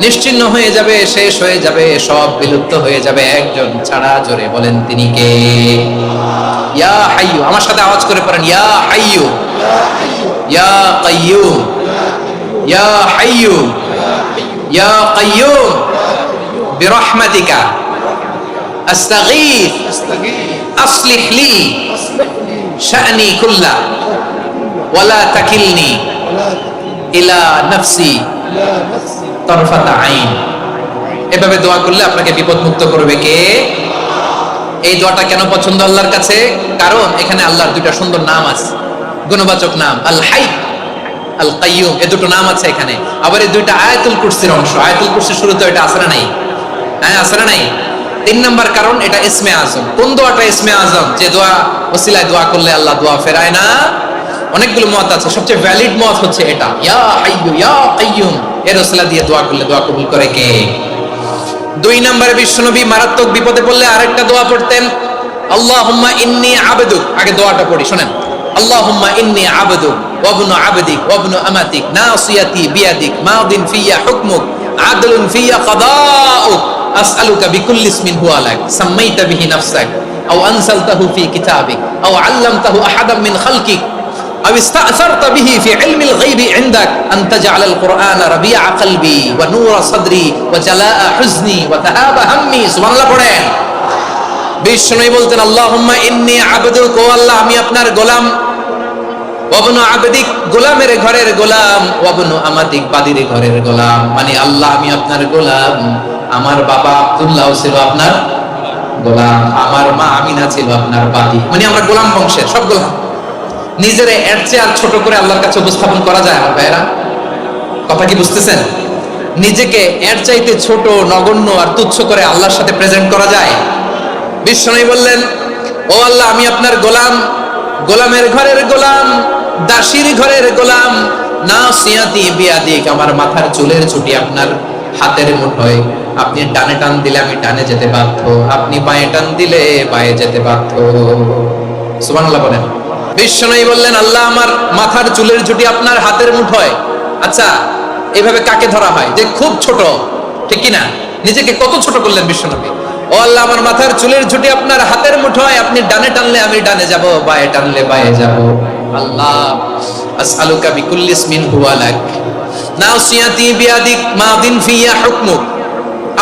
A: নিশ্চিহ্ন হয়ে যাবে, শেষ হয়ে যাবে, সব বিলুপ্ত হয়ে যাবে, একজন ছাড়া। জোরে বলেন তিনি কে? ইয়া হাইয়ু, আমার সাথে আওয়াজ করে পড়েন ইয়া হাইয়ু, ইয়া কাইয়ুম, ইয়া হাইয়ু, ইয়া কাইয়ুম বিরহমাতিকা আস্তাগীথ আসলিহ লি শা'নি কুল্লা ওয়ালা তাকিলনি ইলা নাফসি তরফাতা আইন। এভাবে দোয়া করলে আপনাকে বিপদ মুক্ত করবে কে? এই দোয়াটা কেন পছন্দ আল্লাহর কাছে? কারণ এখানে আল্লাহর দুইটা সুন্দর নাম আছে, গুণবাচক নাম, আল হাই, আল কাইয়ুম, এই দুটো নাম আছে এখানে। আবার এই দুইটা আয়াতুল কুরসির অংশ। আয়াতুল কুরসির শুরুতে এটা আছে না নাই? হ্যাঁ, আছে না নাই? 3 নাম্বার কারণ এটা ইসমে আজম। কোন দোয়াটা ইসমে আজম? যে দোয়া ওসিলায় দোয়া করলে আল্লাহ দোয়া ফেরায় না। অনেকগুলো মত আছে, সবচেয়ে ভ্যালিড মত হচ্ছে এটা, ইয়া হাইয়ু ইয়া কাইয়ুম, এর ওসিলা দিয়ে দোয়া করলে দোয়া কবুল করে কে? 2 নম্বরে বিশ্বনবী মারাত্মক বিপদে পড়লে আরেকটা দোয়া পড়তেন, আল্লাহুম্মা ইন্নী আবদুক। আগে দোয়াটা পড়ি, শুনেন। আল্লাহুম্মা ইন্নী আবদুক ওয়া ইবনু আবদিক ওয়া ইবনু আমাতিক নাসিয়াতি বিয়াদিক মাদিন ফিয়া হুকমুক আদলুন ফিয়া কাদাউক আসআলুকা বিকুল্লি ইসমিন হুয়া লাক সাম্মাইতা বিহি নাফসাক আও আনসালতাহু ফি কিতাবিক আও আল্লামতাহু আহাদাম মিন খালকিক أو استأثرت به في علم الغيب عندك أن تجعل القرآن ربيع قلبي ونور صدري وجلاء حزني وذهاب همي। সুবহান আল্লাহ পড়েন। বিষ্ণু বলতেন আল্লাহুম্মা ইন্নী আবদুক, ও আল্লাহ আমি আপনার গোলাম, ওয়াবনু আবদিক, গোলামের ঘরের গোলাম, ওয়াবনু আমাতিক, বাদির ঘরের গোলাম। মানে আল্লাহ আমি আপনার গোলাম, আমার বাবা আব্দুল্লাহ ছিল আপনার গোলাম, আমার মা আমিনা ছিল আপনার বাদী। মানে আমরা গোলাম বংশের সব গোলাম। নিজের এর চেয়ে আর ছোট করে আল্লাহর কাছে উপস্থাপন করা যায় আমার ভাইয়েরা? কথা কি বুঝতেছেন? নিজেকে এর চাইতে ছোট, নগণ্য আর তুচ্ছ করে আল্লাহর সাথে প্রেজেন্ট করা যায়? বিষ্ণু বললেন ও আল্লাহ আমি আপনার গোলাম, গোলামের ঘরের গোলাম, দাসীর ঘরের গোলাম, নাসিয়াতি বিয়াদিক, আমার মাথার চুলের ছুটি আপনার হাতের মুঠোয়। আপনি ডানে টান দিলে আমি ডানে যেতে বাধ্য, আপনি বাঁয়ে টান দিলে বাঁয়ে যেতে বাধ্য। সুবহানাল্লাহ বলেন। বিষ্ণু বললেন আল্লাহ আমার মাথার চুলের ঝুঁটি আপনার হাতের মুঠোয়। আচ্ছা, এভাবে কাকে ধরা হয় যে খুব ছোট, ঠিক কিনা? নিজেকে কত ছোট করলেন বিশ্বনবী। ও আল্লাহ আমার মাথার চুলের ঝুঁটি আপনার হাতের মুঠোয়, আপনি ডানে টানলে আমি ডানে যাব, বাঁয়ে টানলে বাঁয়ে যাব। আল্লাহ আসআলুকা বিকুল্লি ইসমিন হুয়া লাক নাসিয়াতি বিয়াদিক মাদিন ফিয়া হুকমুক,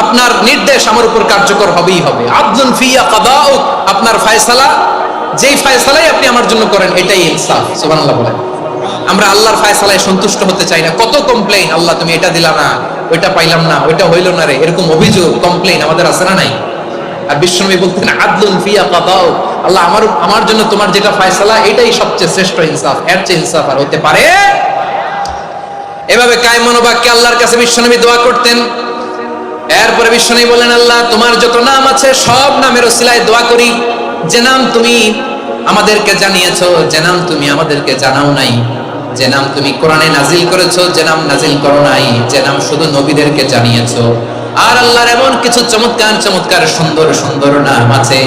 A: আপনার নির্দেশ আমার উপর কার্যকর হবেই হবে। আদলুন ফিয়া কাদাউক, আপনার ফয়সালা, যেই ফয়সালাই আপনি আমার জন্য করেন এটাই ইনসাফ। সুবহানাল্লাহ বলেন। আমরা আল্লাহর ফয়সালায় সন্তুষ্ট হতে চাই না। কত কমপ্লেইন, আল্লাহ তুমি এটা দিলা না, ওইটা পাইলাম না, ওইটা হইল না রে, এরকম অভিযোগ, কমপ্লেইন আমাদের আছে না নাই? আর বিশ্বনবী বলতেন আদলুন ফিয়া কাদাউ, আল্লাহ আমার জন্য তোমার যেটা ফয়সালা এটাই সবচেয়ে শ্রেষ্ঠ ইনসাফ, এর চেয়ে ইনসাফ আর হতে পারে? এভাবে কায় মনোবাক্যে আল্লাহর কাছে বিশ্বনবী দোয়া করতেন। এরপরে বিশ্বনবী বলেন আল্লাহ তোমার যত নাম আছে সব নামের ওসিলায় দোয়া করি, যে নাম তুমি আমাদেরকে জানিয়েছো, যে নাম তুমি আমাদেরকে জানাও নাই, যে নাম তুমি কোরআনে নাজিল করেছো, যে নাম নাজিল করো নাই, যে নাম শুধু নবীদেরকে জানিয়েছো। আর আল্লাহর এমন কিছু চমৎকার চমৎকার সুন্দর সুন্দর নাম আছে,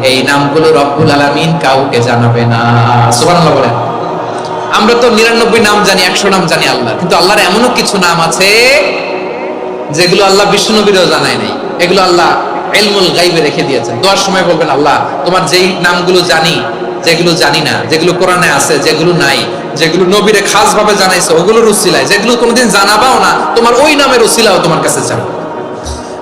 A: এই নামগুলো রব্বুল আলামিন কাউকে জানাবে না। সুবহানাল্লাহ বলেন। আমরা তো 99 নাম জানি, 100 নাম জানি আল্লাহ, কিন্তু আল্লাহর এমনও কিছু নাম আছে যেগুলো আল্লাহ বিষ্ণু নবীরও জানায় নাই। এগুলো আল্লাহ ইলমুল গায়বে রেখে দিয়েছেন। দোয়ার সময় বলবেন আল্লাহ তোমার যেই নামগুলো জানি, যেগুলো জানি না, যেগুলো কোরআনে আছে, যেগুলো নাই, যেগুলো নবীরে খাস ভাবে জানাইছো ওগুলোর উসিলায়, যেগুলো কোনোদিন জানাবাও না তোমার ওই নামের উসিলাও তোমার কাছে চাও।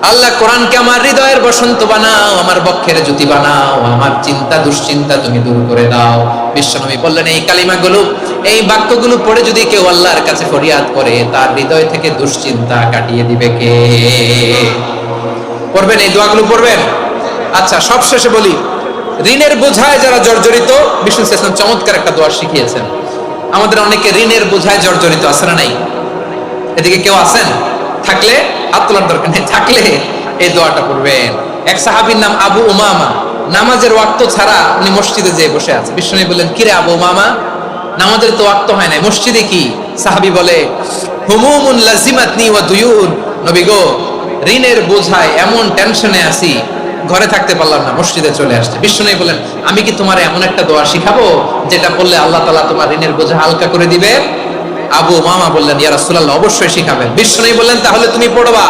A: আল্লাহ কোরআনকে আমার হৃদয়ের বসন্ত বানাও, আমার বক্ষের জ্যোতি বানাও, আমার চিন্তা দুশ্চিন্তা তুমি দূর করে দাও। বিশ্বনবী বললেন এই কালিমাগুলো, এই বাক্যগুলো পড়ে যদি কেউ আল্লাহর কাছে ফরিয়াদ করে তার হৃদয় থেকে দুশ্চিন্তা কাটিয়ে দিবে কে? পড়বেন, এই দোয়াগুলো পড়বেন। আচ্ছা, সবশেষে বলি, ঋণের বোঝায় যারা জর্জরিত, বিষ্ণু ইসলাম চমৎকার একটা দোয়া শিখিয়েছেন। আমাদের অনেকে ঋণের বোঝায় জর্জরিত, আছে না নাই? এদিকে কেউ আছেন? থাকলে হাত তোলার দরকার নেই, থাকলে এই দোয়াটা পড়বেন। এক সাহাবীর নাম আবু উমামা, নামাজের ওয়াক্ত ছাড়া উনি মসজিদে যেয়ে বসে আছে। বিশ্বনবী বললেন, কিরে আবু উমামা, নামাজের তো ওয়াক্ত হয় নাই, মসজিদে কি? সাহাবী বলে, হুমুমুন লাজিমাতনি ওয়া দুয়ুন, নবী গো, ঋণের বোঝায় এমন টেনশনে আছি, ঘরে থাকতে পারলাম না, মসজিদে চলে আসছে। বিশ্বনবী বলেন, আমি কি তোমার এমন একটা দোয়া শিখাবো যেটা পড়লে আল্লাহ তাআলা তোমার ঋণের বোঝা হালকা করে দিবে? আবু উমামা বললেন, ইয়া রাসূলুল্লাহ, অবশ্যই শিখাবেন। বিশ্বনবী বললেন, তাহলে তুমি পড়বা,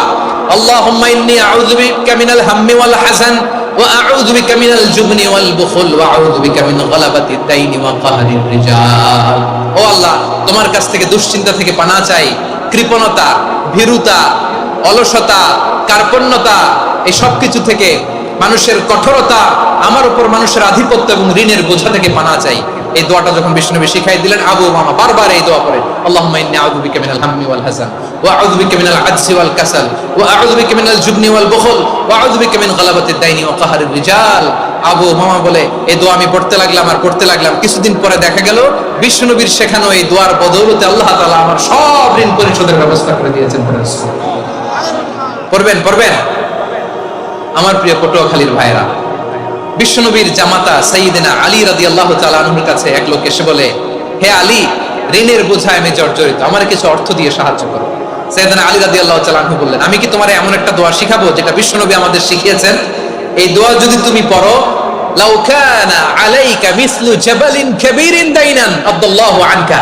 A: আল্লাহুম্মা ইন্নী আউযু বিকা মিনাল হাম্মি ওয়াল হাযান ওয়া আউযু বিকা মিনাল জুবনি ওয়াল বুখল ওয়া আউযু বিকা মিন গালাবাতিদ দাইনি ওয়া কাহরির রিজাল। ও আল্লাহ, তোমার কাছ থেকে দুশ্চিন্তা থেকে পানাহ চাই, কৃপণতা, ভীরুতা, অলসতা, কার্পণ্যতা, এই সব কিছু থেকে, মানুষের কঠোরতা, আমার উপর মানুষের আধিপত্য এবং ঋণের বোঝা থেকে পানাহ চাই। এই দোয়াটা যখন বিশ্বনবী শিখাই দিলেন, আবু উমামা বারবার এই দোয়া করেন, আল্লাহুম্মা ইন্নী আউযু বিকা মিনাল হাম্মি ওয়াল হাযান ওয়া আউযু বিকা মিনাল আজজি ওয়াল কাসাল ওয়া আউযু বিকা মিনাল জুবনি ওয়াল বুখল ওয়া আউযু বিকা মিন গালাবাতিদ দাইনি ওয়া কাহরির রিজাল। আবু উমামা বলে, এই দোয়া আমি পড়তে লাগলাম আর পড়তে লাগলাম, কিছুদিন পরে দেখা গেল বিশ্বনবীর শেখানো এই দোয়ার বদৌলতে আল্লাহ তাআলা আমার সব ঋণ পরিশোধের ব্যবস্থা করে দিয়েছেন। পড়বেন পড়বেন। আমার প্রিয় পটুয়াখালীর ভাইরা, বিশ্বনবীর জামাতা সাইয়্যিদিনা আলী রাদিয়াল্লাহু তাআলা আনহুর কাছে এক লোক এসে বলে, হে আলী, ঋণের বোঝায় আমি জর্জরিত, আমার কিছু অর্থ দিয়ে সাহায্য করো। সাইয়্যিদিনা আলী রাদিয়াল্লাহু তাআলা আনহু বললেন, আমি কি তোমার এমন একটা দোয়া শিখাবো যেটা বিশ্বনবী আমাদের শিখিয়েছেন? এই দোয়া যদি তুমি পড়ো, লাউ কানা আলাইকা মিসলু জাবালিন কাবীরিন দাইনান আব্দুল্লাহু আনকা,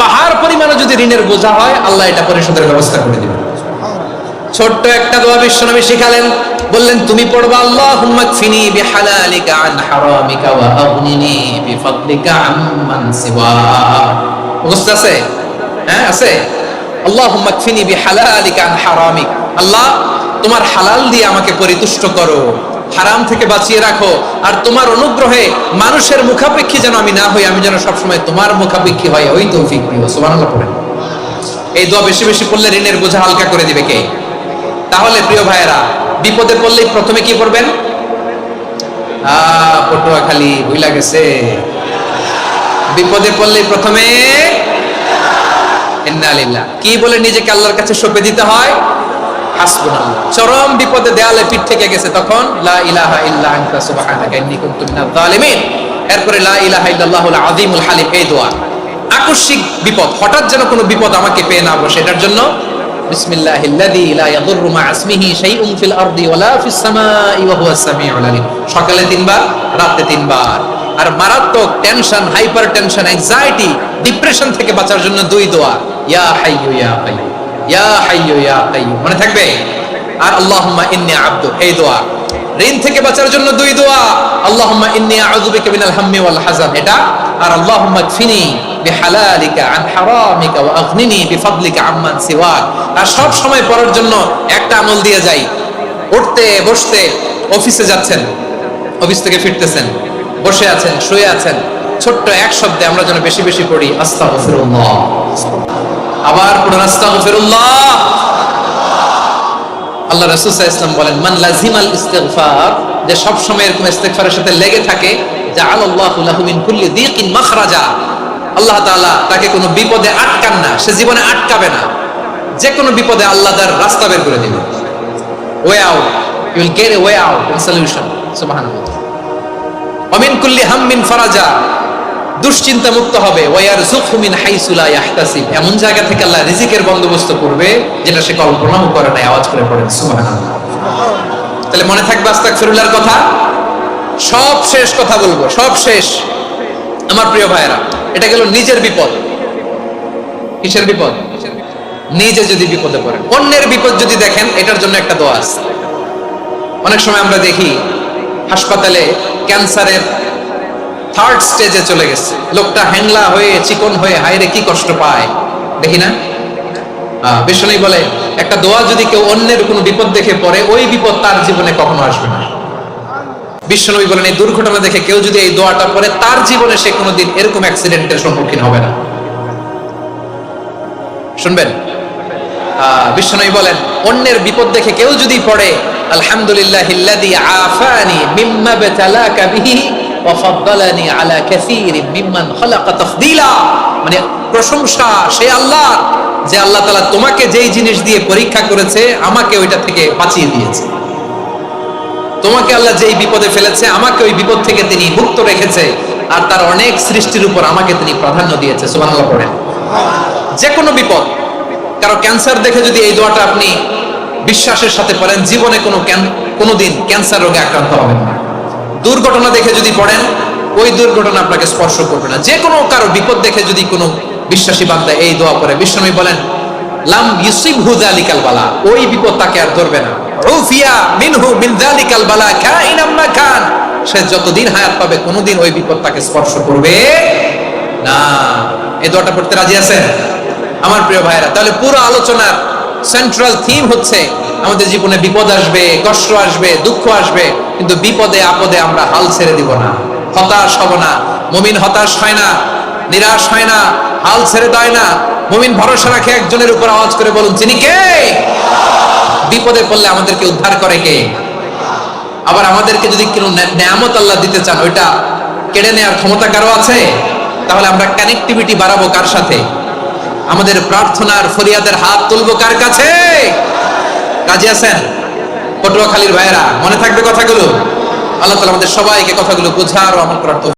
A: পাহাড় পরিমাণে যদি ঋণের বোঝা হয়, আল্লাহ এটা পরিশোধের ব্যবস্থা করে দিবেন। ছোট্ট একটা দোয়া বিশ্বনবী শিখালেন, বললেন, তুমি পড়বা, আল্লাহুম্মা কফিনি বিহালালিকা আন হারামিকা ওয়া আগনিনি বিফাদলিকা আম্মান সিওয়াক। বুঝতে আছে? হ্যাঁ, আছে। আল্লাহুম্মা কফিনি বিহালালিকা আন হারামিক, আল্লাহ তোমার হালাল দিয়ে আমাকে পরিতুষ্ট করো, হারাম থেকে বাঁচিয়ে রাখো, আর তোমার অনুগ্রহে মানুষের মুখাপেক্ষী যেন আমি না হই, আমি যেন সবসময় তোমার মুখাপেক্ষী হই, ওই তৌফিক দিও। সুবহানাল্লাহ পড়েন। এই দোয়া বেশি বেশি পড়লে ঋণের বোঝা হালকা করে দিবে কে? তাহলে প্রিয় ভাইয়েরা, বিপদে পড়লেই প্রথমে কি পড়বেন? পটুয়াখালী ভুইলা গেছে, বিপদে পড়লেই প্রথমে ইন্না লিল্লাহ কি বলে নিজেকে আল্লাহর কাছে সঁপে দিতে হয়? হাসবুনাল্লাহ। চরম বিপদে দেয়ালে পিঠ থেকে গেছে, তখন লা ইলাহা ইল্লা আনতা সুবহানাকা ইন্নী কুনতু মিনাজ জালিমিন। এরপরে লা ইলাহা ইল্লাল্লাহুল আযীমুল হালিম, এই দোয়া। আকস্মিক বিপদ, হঠাৎ যেন কোনো বিপদ আমাকে পেয়ে না বসে, এটার জন্য বিসমিল্লাহিল্লাযী লা ইয়াদুররু মা ইসমিহি শাইউন ফিল আরদি ওয়ালা ফিস সামাই ওয়া হুয়াস সামিউল আলীম। সকালে 3 বার, রাতে 3 বার। আর মারাত্মক tension, hyper tension, anxiety, depression থেকে বাঁচার জন্য 2 দোয়া, ইয়া হাইয়্যু ইয়া কাইয়্যুম, ইয়া হাইয়্যু ইয়া কাইয়্যুম, মনে থাকবে? আর আল্লাহুম্মা ইন্নী আবদু, এই দোয়া। ঋণ থেকে বাঁচার জন্য 2 দোয়া, আল্লাহুম্মা ইন্নী আউযু বিকা মিনাল হাম্মি ওয়াল হাযান, এটা। আর আল্লাহুম্মা কফিনি বিহালালিকা আন হারামিকা ওয়া আগনিনি বিফাদলিকা আম্মান সিওয়াক। আর সব সময় পড়ার জন্য একটা আমল দিয়ে যাই, উঠতে বসতে, অফিসে যাচ্ছেন, অফিস থেকে ফিরতেছেন, বসে আছেন, শুয়ে আছেন, ছোট্ট এক শব্দে আমরা যেন বেশি বেশি পড়ি, আস্তাগফিরুল্লাহ। আবার পড়ুন, আস্তাগফিরুল্লাহ। আল্লাহ রাসূল সাল্লাল্লাহু আলাইহি ওয়াসাল্লাম বলেন, মান লাজিমাল ইস্তিগফার, যে সব সময় এরকম ইস্তিগফারের সাথে লেগে থাকে, জাআলাল্লাহু লাহু মিন কুল্লি দীকিন মাখরাজা, আল্লাহ তাআলা তাকে কোনো বিপদে আটকান না, সে জীবনে আটকাবে না, যে কোনো বিপদে আল্লাহ তার রাস্তা বের করে দিবেন। Way out, you will get a way out and solution. সুবহানাল্লাহ। ওয়া মিন কুল্লি হাম্মিন ফারাজা, দুশ্চিন্তা মুক্ত হবে। ওয়া ইয়ারযুকহু মিন হাইসু লা ইয়াহতাসিব, এমন জায়গা থেকে আল্লাহ রিজিকের বন্দোবস্ত করবে যেটা সে কল্পনাও করে না। আওয়াজ করে পড়েন সুবহানাল্লাহ। তাহলে মনে থাকবে আস্তাগফিরুল্লাহর কথা। সব শেষ কথা বলবো, সব শেষ আমার প্রিয় ভাইয়েরা। এটা গেল নিজের বিপদ। কিসের বিপদ? নিজে যদি বিপদে পড়েন। অন্যের বিপদ যদি দেখেন, এটার জন্য একটা দোয়া আছে। অনেক সময় আমরা দেখি হাসপাতালে ক্যান্সারের 3rd স্টেজে চলে গেছে, লোকটা হ্যাংলা হয়ে, চিকন হয়ে, হায়রে কি কষ্ট পায়, দেখি না? বিশ্বনবী বলে, একটা দোয়া যদি কেউ অন্যের কোনো বিপদ দেখে পড়ে, ওই বিপদ তার জীবনে কখনো আসবে না। বিশ্বনবী বলেন, এই দুর্ঘটনা দেখে কেউ যদি এই দোয়াটা পড়ে, তার জীবনে সে কোনোদিন এরকম অ্যাক্সিডেন্টের সম্মুখীন হবে না। শুনবেন, বিশ্বনবী বলেন, অন্যের বিপদ দেখে কেউ যদি পড়ে, আলহামদুলিল্লাহিল্লাযী আফানি মিম্মা বাতালাকা বিহি ওয়া ফাদ্দালানি আলা কাসীরিন মিম্মান খালাকা তাফদীলা, মানে প্রশংসা সে আল্লাহর যে আল্লাহ তাআলা তোমাকে যেই জিনিস দিয়ে পরীক্ষা করেছে আমাকে ওইটা থেকে বাঁচিয়ে দিয়েছে। তোমাকে আল্লাহ যেই বিপদে ফেলেছে আমাকে ওই বিপদ থেকে তিনি মুক্ত রেখেছে, আর তার অনেক সৃষ্টির উপর আমাকে তিনি প্রাধান্য দিয়েছে। সুবহানাল্লাহ পড়েন। যে কোনো বিপদ, কারো ক্যান্সার দেখে যদি এই দোয়াটা আপনি বিশ্বাসের সাথে পড়েন, জীবনে কোনোদিন ক্যান্সার রোগে আক্রান্ত হবেন না। দুর্ঘটনা দেখে যদি পড়েন, ওই দুর্ঘটনা আপনাকে স্পর্শ করবে না। যে কোনো কারো বিপদ দেখে যদি কোনো বিশ্বাসী বান্দা এই দোয়া পড়ে, বিশ্বনবী বলেন লাম ইউসিবহু যালিকাল বালা, ওই বিপদ তাকে আর ধরবে না। উফিয়া মিনহু মিন যালিকাল বালা কাইনাম মা কান, সে যতদিন হায়াত পাবে কোনোদিন ওই বিপদ তাকে স্পর্শ করবে না। এই দোয়াটা পড়তে রাজি আছেন আমার প্রিয় ভাইরা? তাহলে পুরো আলোচনার সেন্ট্রাল থিম হচ্ছে আমাদের জীবনে বিপদ আসবে, কষ্ট আসবে, দুঃখ আসবে, কিন্তু বিপদে আপদে আমরা হাল ছেড়ে দিব না, হতাশ হব না। মুমিন হতাশ হয় না, নিরাশ হয় না, হাল ছেড়ে দেয় না। মুমিন ভরসা রাখে একজনের উপর। আওয়াজ করে বলুন, তিনি কে? বিপদে পড়লে আমাদেরকে উদ্ধার করে কে? আবার আমাদেরকে যদি কোনো নেয়ামত আল্লাহ দিতে চান, ওইটা কেড়ে নেওয়ার ক্ষমতা কারো আছে? তাহলে আমরা কানেক্টিভিটি বাড়াবো কার সাথে? আমাদের প্রার্থনার ফরিয়াদের হাত তুলবো কার কাছে? রাজি আছেন পটুয়াখালীর ভাইয়েরা? মনে থাকবে কথাগুলো? আল্লাহ তাআলা আমাদের সবাইকে কথাগুলো বোঝার ও আমল করার তৌফিক